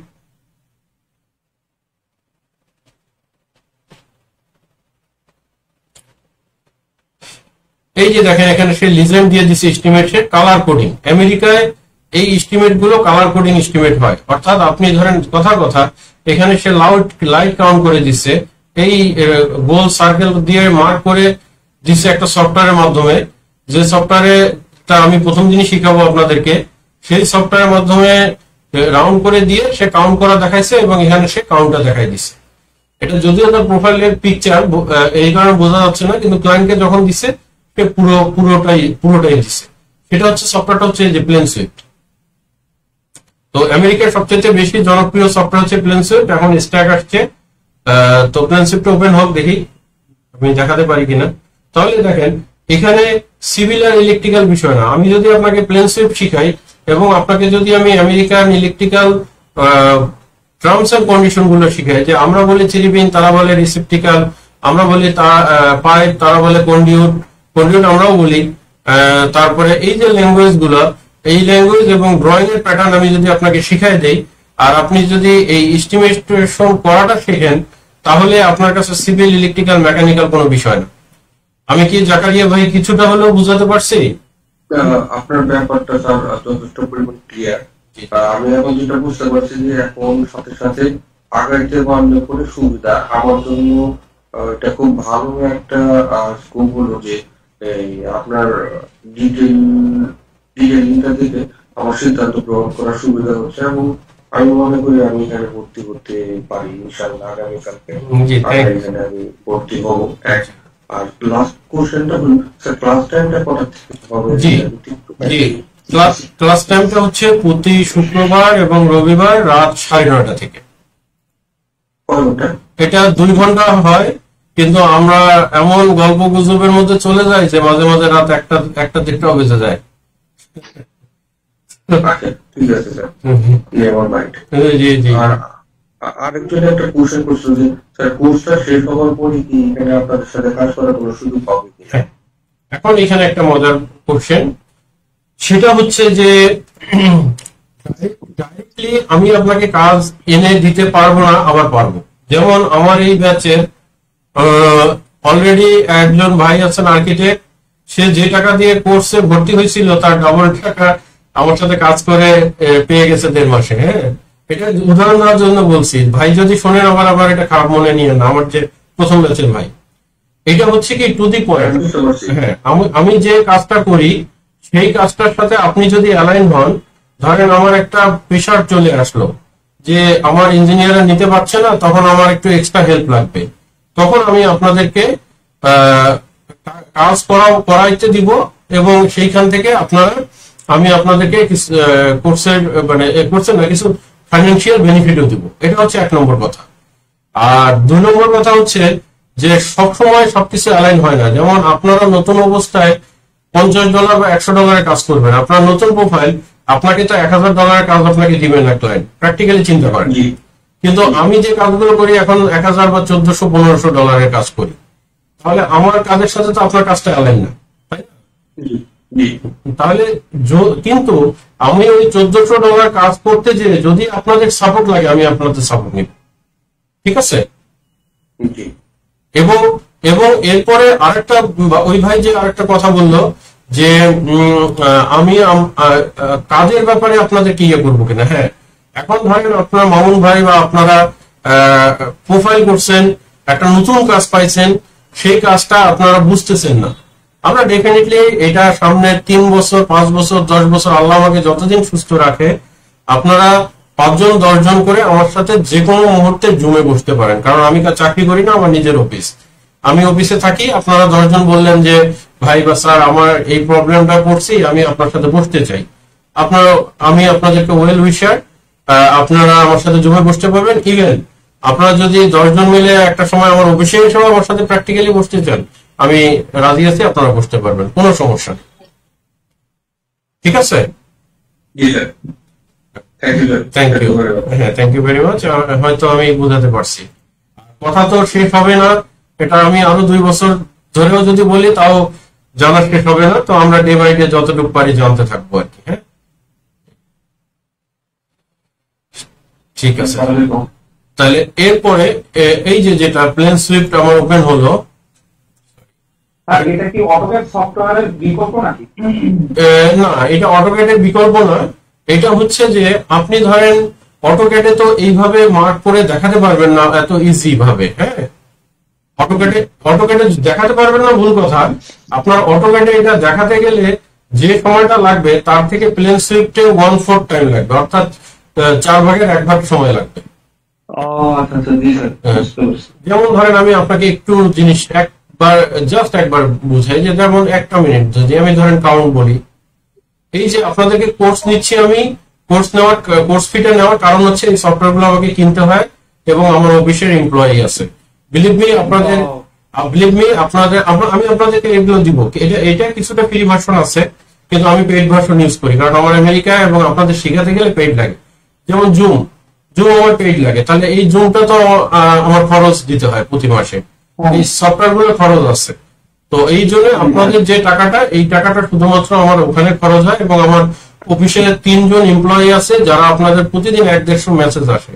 এই যে দেখেন এখানে সে লিজেন্ড দিয়ে দিচ্ছে এস্টিমেট, সে কালার কোডিং। আমেরিকায় এই এস্টিমেট গুলো কালার কোডিং এস্টিমেট হয়, অর্থাৎ আপনি ধরেন কথা এখানে সে লাইট কাউন্ট করে দিচ্ছে, এই গোল সার্কেল দিয়ে মার্ক করে দিচ্ছে একটা সফটওয়্যারের মাধ্যমে। যে সফটওয়্যারটা আমি প্রথম দিনই শিখাবো আপনাদেরকে, সেই সফটওয়্যারের মাধ্যমে রাউন্ড করে দিয়ে সে কাউন্ট করা দেখাইছে এবং এখানে সে কাউন্টটা দেখাই দিচ্ছে। এটা যদিও তার প্রোফাইলের পিকচার, এই কারণে বোঝা যাচ্ছে না, কিন্তু ক্লায়েন্টকে যখন দিচ্ছে সে পুরোটাই দিচ্ছে। সেটা হচ্ছে সফটওয়্যারটা হচ্ছে যে প্লেনসুইফট। তো আমেরিকার সবচেয়ে বেশি জনপ্রিয় সফটওয়্যার হচ্ছে প্লেনসুইফট, এখন স্ট্যাক আসছে। তো প্লেনসুইফট ওপেন হোক, দেখি আমি দেখাতে পারি কিনা। তাহলে দেখেন এখানে সিভিল আর ইলেকট্রিক্যাল বিষয় না, আমি যদি আপনাকে প্লেনসুইফট শিখাই এবং আপনাকে যদি আমি American electrical terms and condition গুলো শিখাই, যে আমরা বলি চিরিবিন, তারা বলে রিসেপ্টিক্যাল, আমরা বলি পাইপ, তারা বলে কন্ডিউট আমরাও বলি। তারপরে এই যে ল্যাঙ্গুয়েজ গুলো, এই ল্যাঙ্গুয়েজ এবং ড্রয়িং এর প্যাটার্ন আমি যদি আপনাকে শিখাই দেই, আর আপনি যদি এই এস্টিমেশন করাটা শেখেন, তাহলে আপনার কাছে সিভিল ইলেকট্রিক্যাল মেকানিক্যাল কোনো বিষয় না। আমি কি জাকারিয়া ভাই কিছুটা হলেও বুঝাতে পারছি? আপনার ব্যাপারটা স্যার যথেষ্ট পরিমাণ ক্লিয়ার। আমি এখন যেটা বুঝতে পারছি যে এখন সাথে সাথে আগাইতে বাড়লে করে সুবিধা আমার জন্য এটা খুব ভালো একটা স্কোপ হলো যে আপনার ডিটেইলটা দেখে আমার সিদ্ধান্ত গ্রহণ করার সুবিধা হচ্ছে, এবং আমি মনে করি আমি এখানে ভর্তি করতে পারি ইনশাআল্লাহ। আগামীকালকে এখানে আমি ভর্তি হবো। আর লাস্ট কোশ্চেনটা হলো স্যার, ক্লাস টাইমটা কটা থেকে হবে? জি, ক্লাস টাইমটা হচ্ছে প্রতি শুক্রবার এবং রবিবার রাত 9:30 থেকে। এটা 2 ঘন্টা হয়, কিন্তু আমরা এমন গল্প গুজবের মধ্যে চলে যাই যে মাঝে মাঝে রাত 1টা 1:30টাও বেজে যায়। ঠিক আছে স্যার, নেভার মাইন্ড। জি জি। আরেকজন একটা কোশ্চেন করছিল যে স্যার, কোর্সটা শেষ হওয়ার পরে কি এখানে আপনাদের সাথে কাজ করার কোনো সুযোগ পাবে কি? এখন এখানে একটা মজার কোশ্চেন, সেটা হচ্ছে যে ডাইরেক্টলি আমি আপনাকে কাজ এনে দিতে পারবো না, আবার পারবো। যেমন আমার এই ব্যাচের অলরেডি একজন ভাই আছেন আর্কিটেক্ট, সে যে টাকা দিয়ে কোর্সে ভর্তি হয়েছিল তার ডবল টাকা আমার সাথে কাজ করে পেয়ে গেছে 1.5 মাসে। হ্যাঁ, এটা উদাহরণ দেওয়ার জন্য বলছি, ভাই যদি শোনেন আবার এটা খারাপ মনে নিয়ে না, আমার যে প্রথম ব্যাচের ভাই, এটা হচ্ছে কি টু দি পয়েন্ট। হ্যাঁ, আমি যে কাজটা করি সেই কাজটার সাথে আপনি যদি অ্যালাইন হন, ধরেন আমার একটা প্রেশার চলে আসলো যে আমার ইঞ্জিনিয়াররা নিতে পারছে না, তখন আমার একটু এক্সট্রা হেল্প লাগবে, তখন আমি আপনাদেরকে কাজ করাইতে দিব, এবং সেইখান থেকে আমি আপনাদেরকে কোর্সের না কিছু ফাইন্যান্সিয়াল বেনিফিটও দিব। এটা হচ্ছে 1 নম্বর কথা। আর 2 নম্বর কথা হচ্ছে যে সবসময় সবকিছু অ্যালাইন হয় না। যেমন আপনারা নতুন অবস্থায় $50 বা $100 কাজ করবেন, আপনার নতুন প্রোফাইল, আপনাকে তো $1000 কাজ আপনাকে দিবেন না ক্লায়েন্ট, প্র্যাকটিক্যালি চিন্তা করেন। কিন্তু আমি যে কাজগুলো করি এখন 1000 বা $1400-1500 কাজ করি, তাহলে আমার কাজের সাথে তো আপনার কাজটা অ্যালাইন না, তাই না? তাহলে কিন্তু আমি ওই $1400 কাজ করতে যে যদি আপনাদের সাপোর্ট লাগে, আমি আপনাদের সাপোর্ট নিব, ঠিক আছে? এবং এরপরে আরেকটা, ওই ভাই যে আরেকটা কথা বললো যে আমি কাজের ব্যাপারে আপনাদেরকে ইয়ে করবো কিনা। হ্যাঁ, এখন ধরেন আপনার মামুন ভাই বা আপনারা প্রোফাইল করছেন, একটা নতুন কাজ পাইছেন, সেই কাজটা আপনারা বুঝতেছেন না। আমরা ডেফিনেটলি এটা সামনে 3 বছর 5 বছর 10 বছর আল্লাহ আমাকে যতদিন সুস্থ রাখে, আপনারা 5 জন 10 জন করে আমার সাথে যে কোনো মুহূর্তে জুমে বসতে পারেন, কারণ আমি চাকরি করি না, আমার নিজের অফিস, আমি অফিসে থাকি। আপনারা 10 জন বললেন যে ভাই বা স্যার আমার এই প্রবলেমটা করছি, আমি আপনার সাথে বসতে চাই, আমি আপনাদেরকে ওয়েল উইশার, আপনারা আমার সাথে জুমে বসতে পারবেন। ইভেন আপনারা যদি 10 জন মিলে একটা সময় আমার অফিসে এসে আমার সাথে প্র্যাকটিক্যালি বসতে চান, আমি রাজি আছি, আপনারা বসতে পারবেন, কোনো সমস্যা নেই, ঠিক আছে? Thank you. হ্যাঁ, থ্যাংক ইউ ভেরি মাচ। হয়তো আমি বোঝাতে পারছি, কথা তো শেষ হবে না, এটা আমি আরো 2 বছর ধরেও যদি বলি তাও জানা শেষ হবে না। তো আমরা ডে বাই ডে যতটুকু পারি জানতে থাকবো আর কি। হ্যাঁ, ঠিক আছে। তাহলে এরপরে এই যেটা প্লেন সুইফট আমার ওপেন হলো, এটা কি অটোক্যাড সফটওয়্যারের বিকল্প নাকি? না, এটা অটোক্যাডের বিকল্প নয়। এটা হচ্ছে যে আপনি ধরেন অটোক্যাডে তো এইভাবে মার্ক করে দেখাতে পারবেন না এত ইজি ভাবে। হ্যাঁ, অটোক্যাডে দেখাতে পারবেন না ভুল কথা, আপনার অটোক্যাডে এটা দেখাতে গেলে যে সময়টা লাগবে তার থেকে প্লেন সুইফটে 1/4 টাইম লাগবে, অর্থাৎ 4 ভাগের 1 ভাগ সময় লাগবে। যেমন ধরেন আমি আপনাকে একটু জিনিস জাস্ট একবার বুঝাই, যে যেমন 1 মিনিট যদি আমি ধরেন কাউন্ট বলি, এই যে আপনাদেরকে কোর্স নিচ্ছি, আমি কোর্স ফিটা নেওয়ার কারণ হচ্ছে এই সফটওয়্যার গুলো আমাকে কিনতে হয় এবং আমার অফিসের এমপ্লয়ি আছে। বিলিভ মি আপনাদের আমি আপনাদেরকে এগুলো দিব। এটা কিছুটা ফ্রি ভার্সন আছে, কিন্তু আমি পেইড ভার্সন ইউজ করি, কারণ আমার আমেরিকা এবং আপনাদের শিখাতে গেলে পেইড লাগে। যেমন জুম আমার পেইড লাগে, তাহলে এই জুমটা তো আমার খরচ দিতে হয় প্রতি মাসে, এই সফটওয়্যার গুলো খরচ আছে। তো এই জন্য আপনাদের যে টাকাটা, এই টাকাটা শুধুমাত্র আমার ওখানে খরচ হয়, এবং আমার অফিসে 3 জন এমপ্লয়ি আছে যারা আপনাদের প্রতিদিন 150 মেসেজ আসে,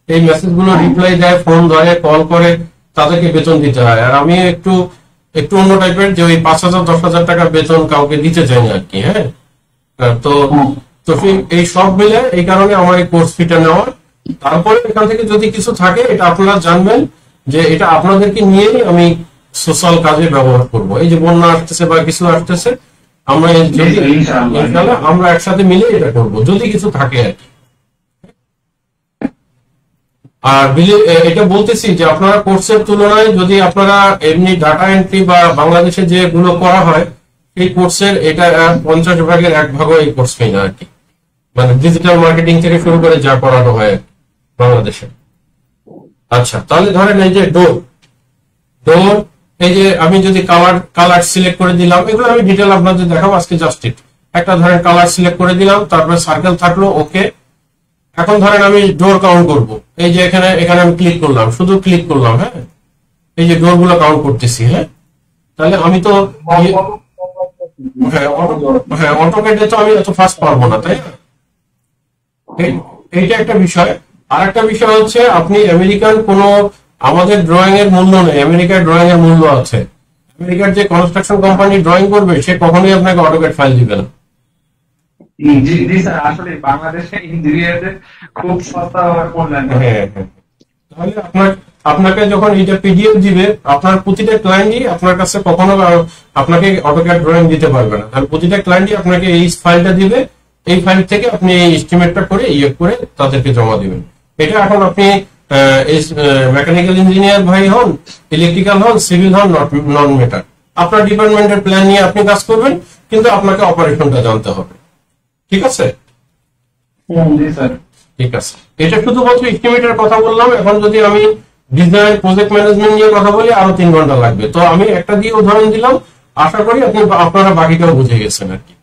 এই মেসেজ গুলো রিপ্লাই দেয়, ফোন ধরে, কল করে, তাদেরকে বেতন দিতে হয়। আর আমি একটু অন্য টাইপের, যে ওই 5,000-10,000 টাকা বেতন কাউকে দিতে চাই না আর কি। হ্যাঁ, তো এই সব মিলে এই কারণে আমার এই কোর্স ফিটা নেওয়া। তারপরে এখান থেকে যদি কিছু থাকে, এটা আপনারা জানবেন যে এটা আপনাদেরকে নিয়েই আমি সোশ্যাল কাজে ব্যবহার করব। এই যে বন্যা আসতেছে বা কিছু আসতেছে, আমরা আমরা একসাথে মিলে এটা করব যদি কিছু থাকে আর কি। আর এটা বলতেছি যে আপনারা কোর্সের তুলনায় যদি আপনারা এমনি ডাটা এন্ট্রি বা বাংলাদেশে যেগুলো করা হয়, এই কোর্সের এটা 50 ভাগের 1 ভাগও এই কোর্স ফি না আর কি, মানে ডিজিটাল মার্কেটিং থেকে শুরু করে যা করানো হয় বাংলাদেশে। আচ্ছা, তাহলে ধরেন এই যে ডোর, এই যে আমি যদি কালার সিলেক্ট করে দিলাম, এগুলো আমি ডিটেল আপনাদের দেখাবো আজকে। জাস্ট একটা ধরেন কালার সিলেক্ট করে দিলাম, তারপরে সার্কেল থাকলো, ওকে। এখন ধরেন আমি ডোর কাউন্ট করব, এই যে এখানে আমি ক্লিক করলাম, শুধু ক্লিক করলাম। হ্যাঁ, এই যে ডোর গুলো কাউন্ট করতেছি। হ্যাঁ, তাহলে আমি তো হ্যাঁ অটোক্যাডে তো আমি এত ফাস্ট পারবো না, তাই না? এইটা একটা বিষয়। আর একটা বিষয় হচ্ছে আপনি আমেরিকান কোনো আমাদের ড্রয়িং এর মূল্য নেই, আমেরিকার ড্রয়িং এর মূল্য আছে। আমেরিকার যে কনস্ট্রাকশন কোম্পানি ড্রয়িং করবে সে কখনোই আপনাকে অটোক্যাড ফাইল দিবে না। জি জি স্যার, আসলে বাংলাদেশে ইঞ্জিনিয়ারদের খুব সস্তা করলেন। হ্যাঁ হ্যাঁ, তাহলে আপনাকে যখন এটা পিডিএফ দিবে, আপনার প্রতিটা ক্লায়েন্টই আপনার কাছে কখনো আপনাকে অটোক্যাড ড্রয়িং দিতে পারবে না। তাহলে প্রতিটা ক্লায়েন্টই আপনাকে এই ফাইলটা দিবে, এই ফাইল থেকে আপনি এই এস্টিমেটটা করে করে তাদেরকে জমা দিবেন। এটা এখন আপনি মেকানিক্যাল ইঞ্জিনিয়ার ভাই হন, ইলেকট্রিক্যাল হন, সিভিল হন, নন মেটার, আপনার ডিপার্টমেন্টের প্ল্যান নিয়ে আপনি কাজ করবেন, কিন্তু আপনাকে অপারেশনটা জানতে হবে। ঠিক আছে? জি স্যার। ঠিক আছে, এটা শুধুমাত্র এস্টিমেটের কথা বললাম। এখন যদি আমি ডিজাইন প্রজেক্ট ম্যানেজমেন্ট নিয়ে কথা বলি আরো 3 ঘন্টা লাগবে। তো আমি একটা দিয়ে উদাহরণ দিলাম, আশা করি আপনারা বাকিটাও বুঝে গেছেন আর কি।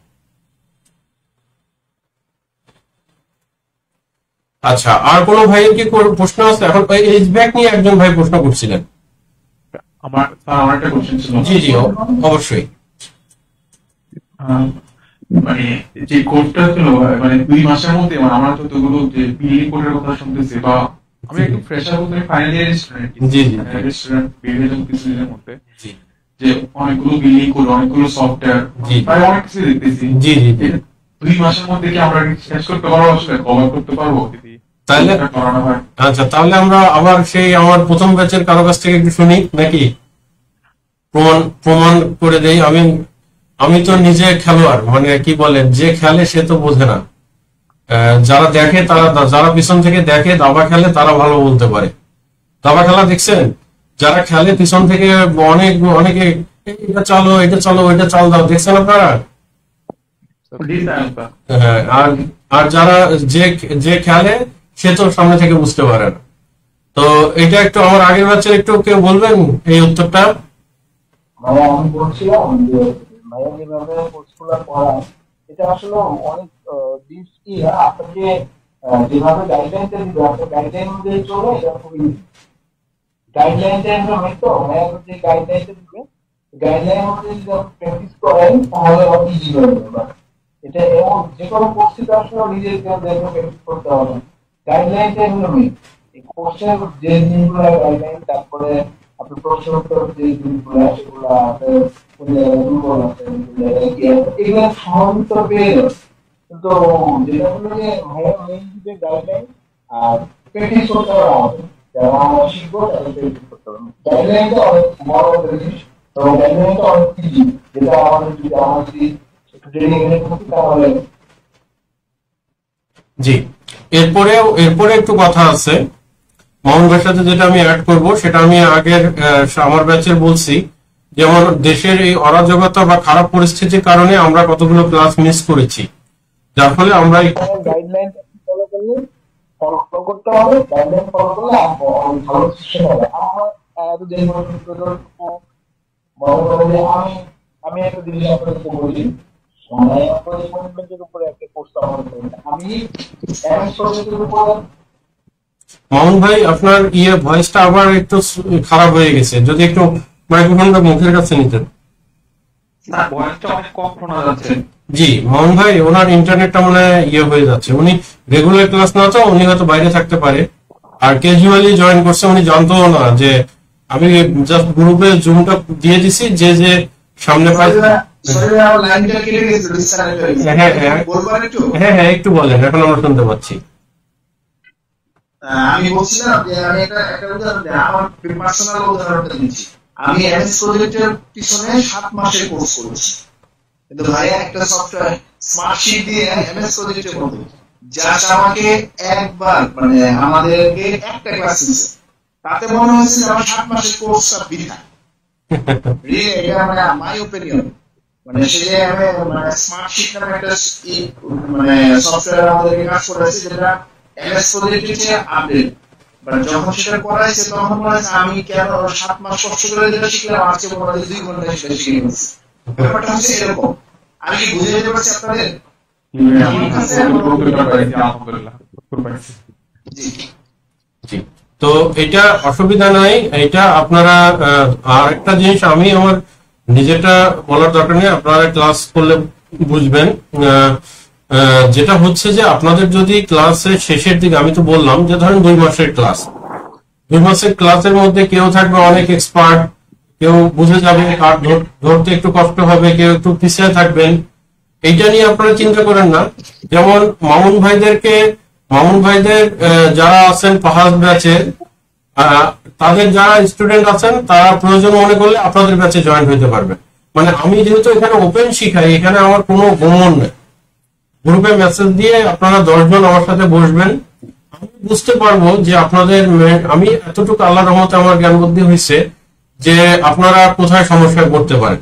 আচ্ছা, আর কোনো ভাইয়ের কি প্রশ্ন আছে? এখন এইচভ্যাক নিয়ে একজন ভাই প্রশ্ন করছিলেন। আমার একটা কোশ্চেন ছিল। জি জি অবশ্যই। মানে যে কোর্সটা ছিল মানে 2 মাসের মধ্যে আমরা যতগুলো যে বিল্ডিং কোডের কথা শুনতেছি, বা আমি একটু ফ্রেশার বলতে ফাইনাল ইয়ার স্টুডেন্ট, জি জি স্টুডেন্ট বিভিন্ন কিছুর মধ্যে যে অনেকগুলো বিল্ডিং কোড, অনেকগুলো সফটওয়্যার, প্রায় অনেক কিছু দেখতেছি। জি জি জি 2 মাসের মধ্যে কি আমরা শেষ করতে পারবো, আসলে কভার করতে পারবো যদি তাহলে? করানো হয়। আচ্ছা, তাহলে আমরা আবার সেই আমার প্রথম ব্যাচের কারো কাছ থেকে একটু শুনি নাকি, প্রমাণ করে দেই। আমি তো নিজে খেলোয়াড়, মানে কি বলেন, যে খেলে সে তো বোঝে না। যারা দেখে যারা পিছন থেকে দেখে দাবা খেলে তারা ভালো বলতে পারে। দাবা খেলা দেখছেন? যারা খেলে পিছন থেকে অনেকে এটা চালো, এটা চালো, এটা চাল দাও, দেখছেন আপনারা? হ্যাঁ, আর যারা যে খেলে সে তো সামনে থেকে বুঝতে পারে না। তো এটা একটু আমার আগের ব্যাচের একটু কেউ বলবেন এই উত্তরটা? আমি বলছিলাম যে ভাইয়া যেভাবে কোর্সগুলো পড়ায় এটা আসলে অনেক জিনিস কি আপনাকে যেভাবে গাইডলাইনটা দিবে, আপনার গাইডলাইন অনুযায়ী চলে, এটা খুবই গাইডলাইনটা এমন তো ভাইয়া যে গাইডলাইনটা দিবে, গাইডলাইন অনুযায়ী যদি আপনি প্র্যাকটিস করেন তাহলে আপনি ইজি হয়ে যাবে। এটা এমন যে কোনো কোর্সে আসলে নিজের প্র্যাকটিস করতে হবে, গাইডলাইনটা এমনই। এই কোর্সের যে জিনিসগুলো গাইডলাইন, তারপরে আপনি প্রশ্ন উত্তর যে জিনিসগুলো সেগুলো দুর্বল আছে এগুলো সহজ পেয়ে যাবে। কিন্তু যেটা হলো যে ভাইয়া মেইন দিবে গাইডলাইন, আর প্র্যাকটিস করতে হবে আমাদের, যারা আমরা শিখবো তাদের প্র্যাকটিস করতে হবে। গাইডলাইনটা অনেক বড় একটা জিনিস এবং গাইডলাইনটা অনেক ইজি, যেটা আমরা যদি একটু ডেডিকেটেড থাকি তাহলে। জি, এরপরে একটু কথা আছে মোহন ভাইয়ের সাথে, যেটা আমি অ্যাড করব সেটা আমি আগের আমার ব্যাচের বলছি। যেমন দেশের এই অরাজকতা বা খারাপ পরিস্থিতির কারণে আমরা কতগুলো ক্লাস মিস করেছি, যার ফলে আমরা গাইডলাইন ফলো করতে হবে। গাইডলাইন ফলো করলে ভালো সিস্টেম হবে। আমার এতদিন মনে করেন যে আমি একটা জিনিস আপনাদেরকে বলি, উপরে একটা কোর্স আমি মোহন ভাই আপনার ভয়েসটা আবার একটু খারাপ হয়ে গেছে, যদি একটু মাইক্রোফোনটা মুখের কাছে নিতেন। জি মোহন ভাই, ওনার ইন্টারনেটটা মনে হয়ে যাচ্ছে। উনি রেগুলার ক্লাস না তো উনি হয়তো বাইরে থাকতে পারে, আর ক্যাজুয়ালি জয়েন করছে। উনি জানতো না যে আমি জাস্ট গ্রুপে জুমটা দিয়ে দিছি, যে সামনে পাই। হ্যাঁ একটু বলেন, এখন আমরা শুনতে পাচ্ছি। আমি বলছিলাম যে আমি একটা উদাহরণ দিই, আমার পার্সোনাল উদাহরণটা দিচ্ছি। আমি এমএস প্রজেক্টের পিছনে 7 মাসের কোর্স করেছি, কিন্তু ভাইয়া একটা সফটওয়্যার স্মার্টশিট দিয়ে এমএস প্রজেক্টের মধ্যে জাস্ট আমাকে একবার মানে আমাদেরকে একটা ক্লাস দিয়েছে, তাতে মনে হয়েছে আমার 7 মাসের কোর্সটা বৃথা। এটা মানে মাই ওপিনিয়ন। মানে সে যে আমি মানে স্মার্টশিট নামে একটা মানে সফটওয়্যার আমাদেরকে কাজ করেছে, যেটা এমএস প্রজেক্টের আপডেট, বাট যখন সেটা করাইছে তখন মনে হচ্ছে আমি কেন 7 মাস কষ্ট করে যেটা শিখলাম আজকে মনে হয় 2 ঘন্টায় সেটা শিখে গেছি। ব্যাপারটা হচ্ছে এরকম। আমি কি বুঝে যেতে পারছি আপনাদের? জি, তো এটা অসুবিধা নাই। এটা আপনারা আর একটা জিনিস আমি আমার নিজেটা বলার দরকার নেই, আপনারা ক্লাস করলে বুঝবেন। যেটা হচ্ছে যে আপনাদের যদি ক্লাসের শেষের দিকে, আমি তো বললাম যে ধরেন 2 মাসের ক্লাস, 2 মাসের ক্লাসের মধ্যে কেউ থাকবে অনেক এক্সপার্ট, কেউ বুঝে যাবে আর ধরতে একটু কষ্ট হবে, কেউ একটু পিছিয়ে থাকবেন, এইটা নিয়ে আপনারা চিন্তা করেন না। যেমন মামুন ভাইদের যারা আছেন ফার্স্ট ব্যাচে, তাদের যারা স্টুডেন্ট আছেন তারা প্রয়োজন মনে করলে আপনাদের ব্যাচে জয়েন হতে পারবে। মানে আমি যেহেতু এখানে ওপেন শিখাই, এখানে আমার কোনো গোমন নেই। গ্রুপে মেসেজ দিয়ে আপনারা 10 জন আমার সাথে বসবেন, আমি বুঝতে পারবো যে আপনাদের, আমি এতটুকু আল্লাহর রহমতে আমার জ্ঞান বুদ্ধি হয়েছে যে আপনারা কোথায় সমস্যায় পড়তে পারেন।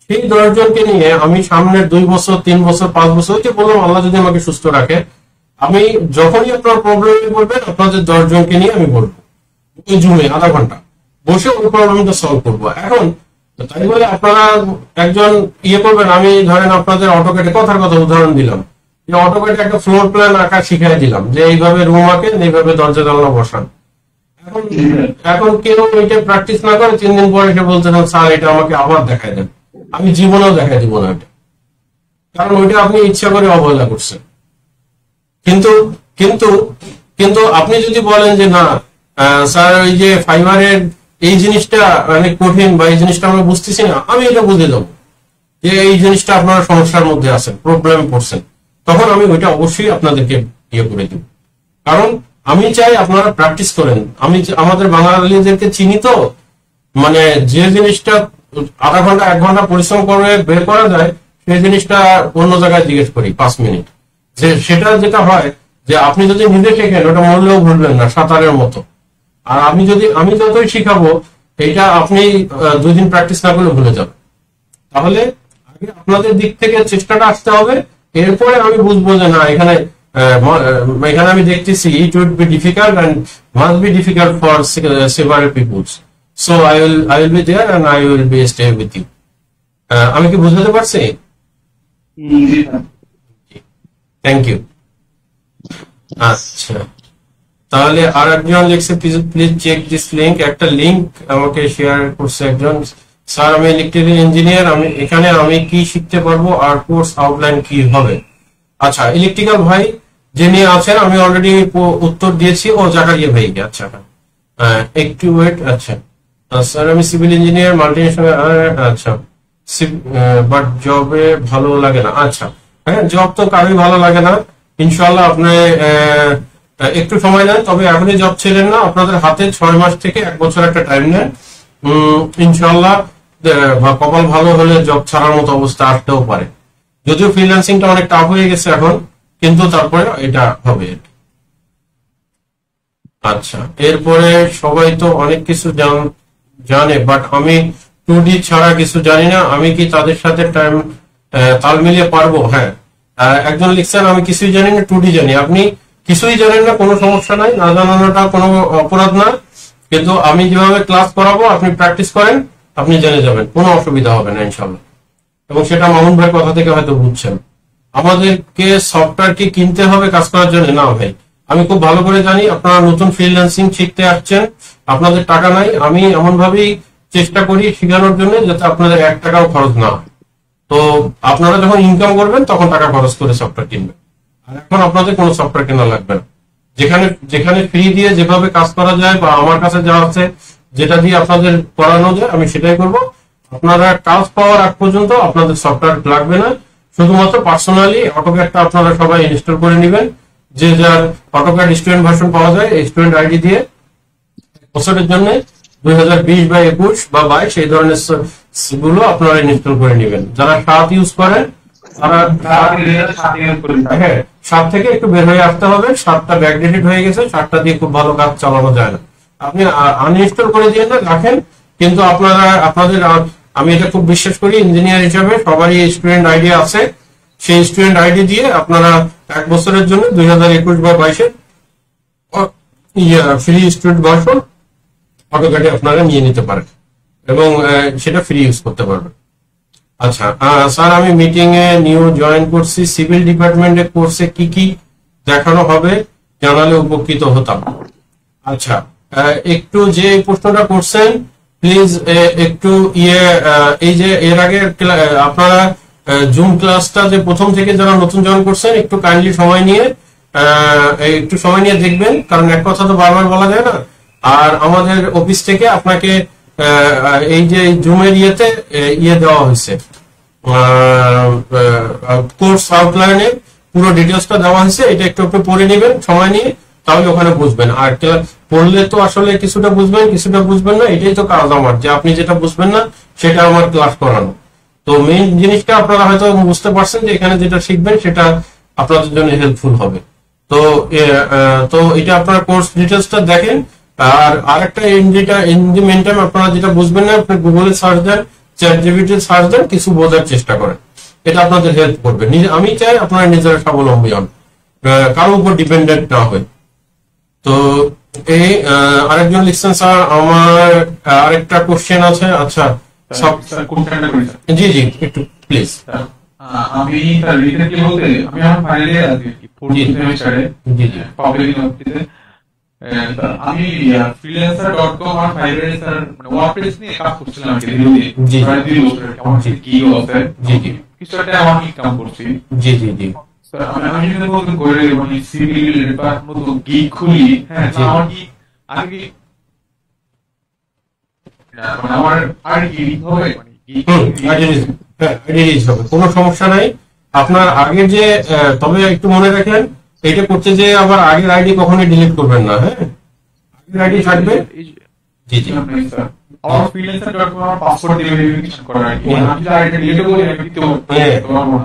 সেই 10 জনকে নিয়ে আমি সামনের 2 বছর 3 বছর 5 বছর, যে বললাম আল্লাহ যদি আমাকে সুস্থ রাখে, আমি যখনই আপনার প্রবলেমে পড়বেন আপনাদের 10 জনকে নিয়ে আমি বলবো, ওই জুমে আধা ঘন্টা বসে ওই প্রবলেমটা সলভ করবো। এখন তাই বলে আপনারা একজন করবেন, আমি ধরেন আপনাদের অটোক্যাডে কথার কথা উদাহরণ দিলাম, যে অটোক্যাডে একটা ফ্লোর প্ল্যান আঁকা শিখাই দিলাম যে এইভাবে রুম আঁকেন, এইভাবে দরজা জানলা বসান। এখন কেউ এটা প্র্যাকটিস না করে 3 দিন পরে এসে বলতে চান স্যার এটা আমাকে আবার দেখাই দেন, আমি জীবনেও দেখাই দিব না এটা, কারণ ওইটা আপনি ইচ্ছা করে অবহেলা করছেন। কিন্তু কিন্তু কিন্তু আপনি যদি বলেন যে না স্যার ওই যে ফাইবারের এই জিনিসটা অনেক কঠিন বা এই জিনিসটা আমরা বুঝতেছি না, আমি এটা বুঝে দেবো যে এই জিনিসটা আপনারা সমস্যার মধ্যে আছেন, প্রবলেম পড়ছেন, তখন আমি ওইটা অবশ্যই আপনাদেরকে করে দিব। কারণ আমি চাই আপনারা প্র্যাকটিস করেন। আমি আমাদের বাঙালিদেরকে চিনি তো, মানে যে জিনিসটা আধা ঘন্টা 1 ঘন্টা পরিশ্রম করে বের করা যায়, সেই জিনিসটা অন্য জায়গায় জিজ্ঞেস করি 5 মিনিট। যে সেটা যেটা হয় যে আপনি যদি নিজে শেখেন ওটা মরলেও ভুলবেন না, সাঁতারের মতো। আর আমি যতই শিখাবো এইটা আপনি 2 দিন প্র্যাকটিস না করলে ভুলে যাবেন। তাহলে আগে আপনাদের দিক থেকে চেষ্টাটা আসতে হবে, এরপরে আমি বুঝবো যে না এখানে আমি দেখতেছি it would be difficult and must be difficult for several people, so I will be there and I will be stay with you. আমি কি বুঝাতে পারছি? Thank you. আচ্ছা, তাহলে আর একজন লিখছে প্লিজ চেক দিস লিঙ্ক, একটা লিঙ্ক আমাকে শেয়ার করছে একজন, স্যার আমি ইলেকট্রিক্যাল ইঞ্জিনিয়ার, আমি কি শিখতে পারবো আর কোর্স আউটলাইন কি হবে? আচ্ছা, ইলেকট্রিক্যাল ভাই যিনি আছেন আমি অলরেডি উত্তর দিয়েছি, ও জাকারিয়া ভাই। আচ্ছা একটু ওয়েট। আচ্ছা স্যার আমি সিভিল ইঞ্জিনিয়ার মাল্টিনেশনাল, আচ্ছা বাট জবে ভালো লাগে না। আচ্ছা হ্যাঁ, জব তো কারোই ভালো লাগে না, ইনশাল্লাহ আপনি একটু সময় নেন, তবে এখনই জব ছেড়েন না, আপনাদের হাতে 6 মাস থেকে 1 বছর একটা টাইম নেন, ইনশাল্লাহ কপাল ভালো হলে জব ছাড়ার মতো অবস্থা আসতেও পারে। যদিও ফ্রিল্যান্সিংটা অনেক টাফ হয়ে গেছে এখন, কিন্তু তারপরে এটা হবে। আচ্ছা, এরপরে সবাই তো অনেক কিছু জানে, বাট আমি 2D ছাড়া কিছু জানি না, আমি কি তাদের সাথে তাল মিলিয়ে পারবো? হ্যাঁ, একজন লিখছেন আমি কিছুই জানি না, 2D জানি। আপনি কিছুই জানেন না, কোনো সমস্যা নাই, না জানানোটা কোনো অপরাধ না, কিন্তু আমি যেভাবে ক্লাস করাবো আপনি প্র্যাকটিস করেন, আপনি জেনে যাবেন, কোনো অসুবিধা হবে না ইনশাল্লাহ। এবং সেটা মামুন ভাই কথা থেকে হয়তো বুঝছেন। আমাদেরকে সফটওয়্যার কি কিনতে হবে কাজ করার জন্য? না ভাই, আমি খুব ভালো করে জানি আপনারা নতুন ফ্রিল্যান্সিং শিখতে আসছেন, আপনাদের টাকা নাই, আমি এমন ভাবেই চেষ্টা করি শেখানোর জন্য যাতে আপনাদের 1 টাকাও খরচ না হয়। তো আপনারা যখন ইনকাম করবেন তখন টাকা খরচ করে সফটওয়্যার কিনবেন, আর এখন আপনাদের কোনো সফটওয়্যার কেনা লাগবে না। যেখানে ফ্রি দিয়ে যেভাবে কাজ করা যায় বা আমার কাছে যা আছে যেটা দিয়ে আপনাদের করানো যায় আমি সেটাই করব। আপনারা কাজ পাওয়ার আগ পর্যন্ত আপনাদের সফটওয়্যার লাগবে না, শুধুমাত্র পার্সোনালি অটোক্যাডটা আপনারা সবাই ইনস্টল করে নেবেন। যে যার অটোক্যাড স্টুডেন্ট ভার্সন পাওয়া যায় স্টুডেন্ট আইডি দিয়ে বছরের জন্য 2020 বা 21 বা 22 এই ধরনের গুলো আপনারা ইনস্টল করে নেবেন। যারা 7 ইউজ করেন তারা 7 থেকে একটু বের হয়ে আসতে হবে, 7টা ব্যাকডেটেড হয়ে গেছে, 7টা দিয়ে খুব ভালো কাজ চালানো যায় না। আপনি আনইনস্টল করে দিয়ে না রাখেন, কিন্তু আপনাদের আমি এটা খুব বিশ্বাস করি ইঞ্জিনিয়ার হিসাবে সবারই স্টুডেন্ট আইডি আছে, সেই স্টুডেন্ট আইডি দিয়ে আপনারা 1 বছরের জন্য 2021 বা 22 ফ্রি স্টুডেন্ট ভার্সন অটোক্যাডে আপনারা নিয়ে নিতে পারেন এবং সেটা ফ্রি ইউজ করতে পারবেন। আচ্ছা স্যার আমি মিটিং এ নিউ জয়েন করছি, সিভিল ডিপার্টমেন্টের কোর্সে কি কি দেখানো হবে জানালে উপকৃত হতাম। আচ্ছা একটু যে প্রশ্নটা করছেন প্লিজ একটু এই যে এর আগে আপনারা জুম ক্লাসটা যে প্রথম থেকে যারা নতুন জয়েন করছেন একটু কাইন্ডলি সময় নিয়ে দেখবেন, কারণ এক কথা তো বারবার বলা যায় না। আর আমাদের অফিস থেকে আপনাকে এই যে জুমের দেওয়া হয়েছে, কোর্স আউটলাইনে পুরো ডিটেলসটা দেওয়া হয়েছে, এটা একটু একটু পড়ে নেবেন সময় নিয়ে, তাহলে ওখানে বুঝবেন। আর পড়লে তো আসলে কিছুটা বুঝবেন কিছুটা বুঝবেন না, এটাই তো কাজ আমার, যে আপনি যেটা বুঝবেন না সেটা আমার ক্লাস করানো। তো মেইন জিনিসটা আপনারা হয়তো বুঝতে পারছেন যে এখানে যেটা শিখবেন সেটা আপনাদের জন্য হেল্পফুল হবে। তো এটা আপনারা কোর্স ডিটেলসটা দেখেন। আর আরেকটা ইন দি মেন টাইম আপনারা যেটা বুঝবেন না, আপনি গুগলে সার্চ দেন, চ্যাটজিপিটি সার্চ দেন, কিছু বোঝার চেষ্টা করেন, এটা আপনাদের হেল্প করবে। আমি চাই আপনারা নিজেরা স্বাবলম্বী হন, কারোর উপর ডিপেন্ডেন্ট না হয়। তো এই আরেকজন লিখছেন, স্যার আমার আরেকটা কোশ্চেন আছে। আচ্ছা জি একটু প্লিজ। আমি রিসেন্টলি বলতে আমি আমার ফাইনাল ইয়ার আছি, ফোর্থ সেমিস্টারে পাবলিক ইউনিভার্সিটিতে। আমি freelancer.com আর ফাইবার স্যার মানে ওয়ার্ডপ্রেস নিয়ে কাজ করছিলাম আর কি প্রায় 2 বছর। কেমন কি আছে কিছু একটা আমার কাম করছি। স্যার আমি যদি বলতে করে মানে সিভিল ডিপার্টমেন্ট তো গিগ খুলি, হ্যাঁ আমার কি আগে মানে আমার আর কি হবে মানে কোনো সমস্যা নাই আপনার আগে যে, তবে একটু মনে রাখেন এটা করতে যে আবার আগের আইডি কখনোই ডিলিট করবেন না। হ্যাঁ, আগের আইডি থাকবে। আমার freelancer.com আমার পাসওয়ার্ড দিয়ে ভেরিফিকেশন করা আর কি, আমি যদি আইডি ডিলিট করি আমি দিতে পারবো।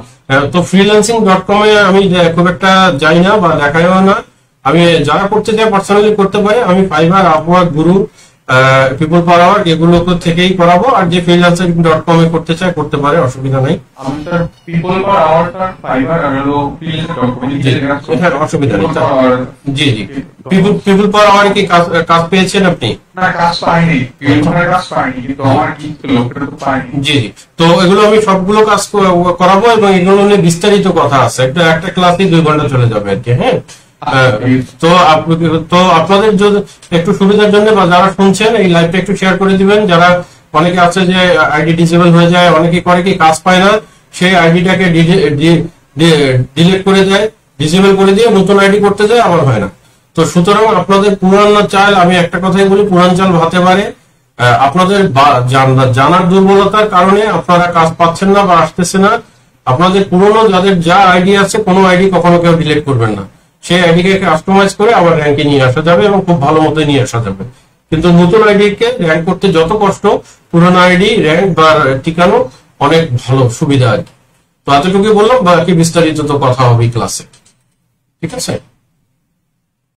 তো freelancing.com এ আমি খুব একটা যাই না বা দেখাইও না। আমি যারা করতে চাই পার্সোনালি করতে পারে। আমি ফাইবার, আপওয়ার্ক, গুরু, পিপল পাওয়ার আওয়ার এগুলো থেকেই করাবো। আর যে freelancing.com এ করতে চায় করতে পারে, অসুবিধা নাই। আমি স্যার পিপল পাওয়ার আওয়ার আর ফাইবার আর হলো freelancer.com এর অসুবিধা নেই। জি পিপল পাওয়ার আওয়ার কি কাজ পেয়েছেন আপনি? না, কাজ পাইনি, পিপল পাওয়ার কাজ পাইনি, কিন্তু আমার কি লোকটা তো পাইনি। জি তো এগুলো আমি সবগুলো কাজ করাবো এবং এগুলো নিয়ে বিস্তারিত কথা আছে। একটা ক্লাসে 2 ঘন্টা চলে যাবে আর কি। হ্যাঁ, তো আপনাদের যদি একটু সুবিধার জন্য বা যারা শুনছেন এই লাইভটা একটু শেয়ার করে দিবেন। যারা অনেকে আছে যে আইডি ডিসেবল হয়ে যায়, অনেকে করে কি কাজ পায় না, সেই আইডিটাকে ডিলিট করে দেয়, ডিসেবল করে দিয়ে নতুন আইডি করতে যায়, আমার হয় না। তো সুতরাং আপনাদের পুরানো চাল, আমি একটা কথাই বলি, পুরান চাল ভাতে পারে। আপনাদের জানার দুর্বলতার কারণে আপনারা কাজ পাচ্ছেন না বা আসতেছে না। আপনাদের পুরনো যাদের যা আইডি আছে, কোনো আইডি কখনো কেউ ডিলিট করবেন না। সেই আইডিকে কাস্টমাইজ করে আবার র্যাঙ্কে নিয়ে আসা যাবে এবং খুব ভালো মতো নিয়ে আসা যাবে। কিন্তু নতুন আইডিকে র্যাঙ্ক করতে যত কষ্ট, পুরোনো আইডি র্যাঙ্ক বা টিকানো অনেক ভালো সুবিধা আর কি। তো এতটুকুই বললাম, বাকি বিস্তারিত তো কথা হবে ক্লাসে। ঠিক আছে।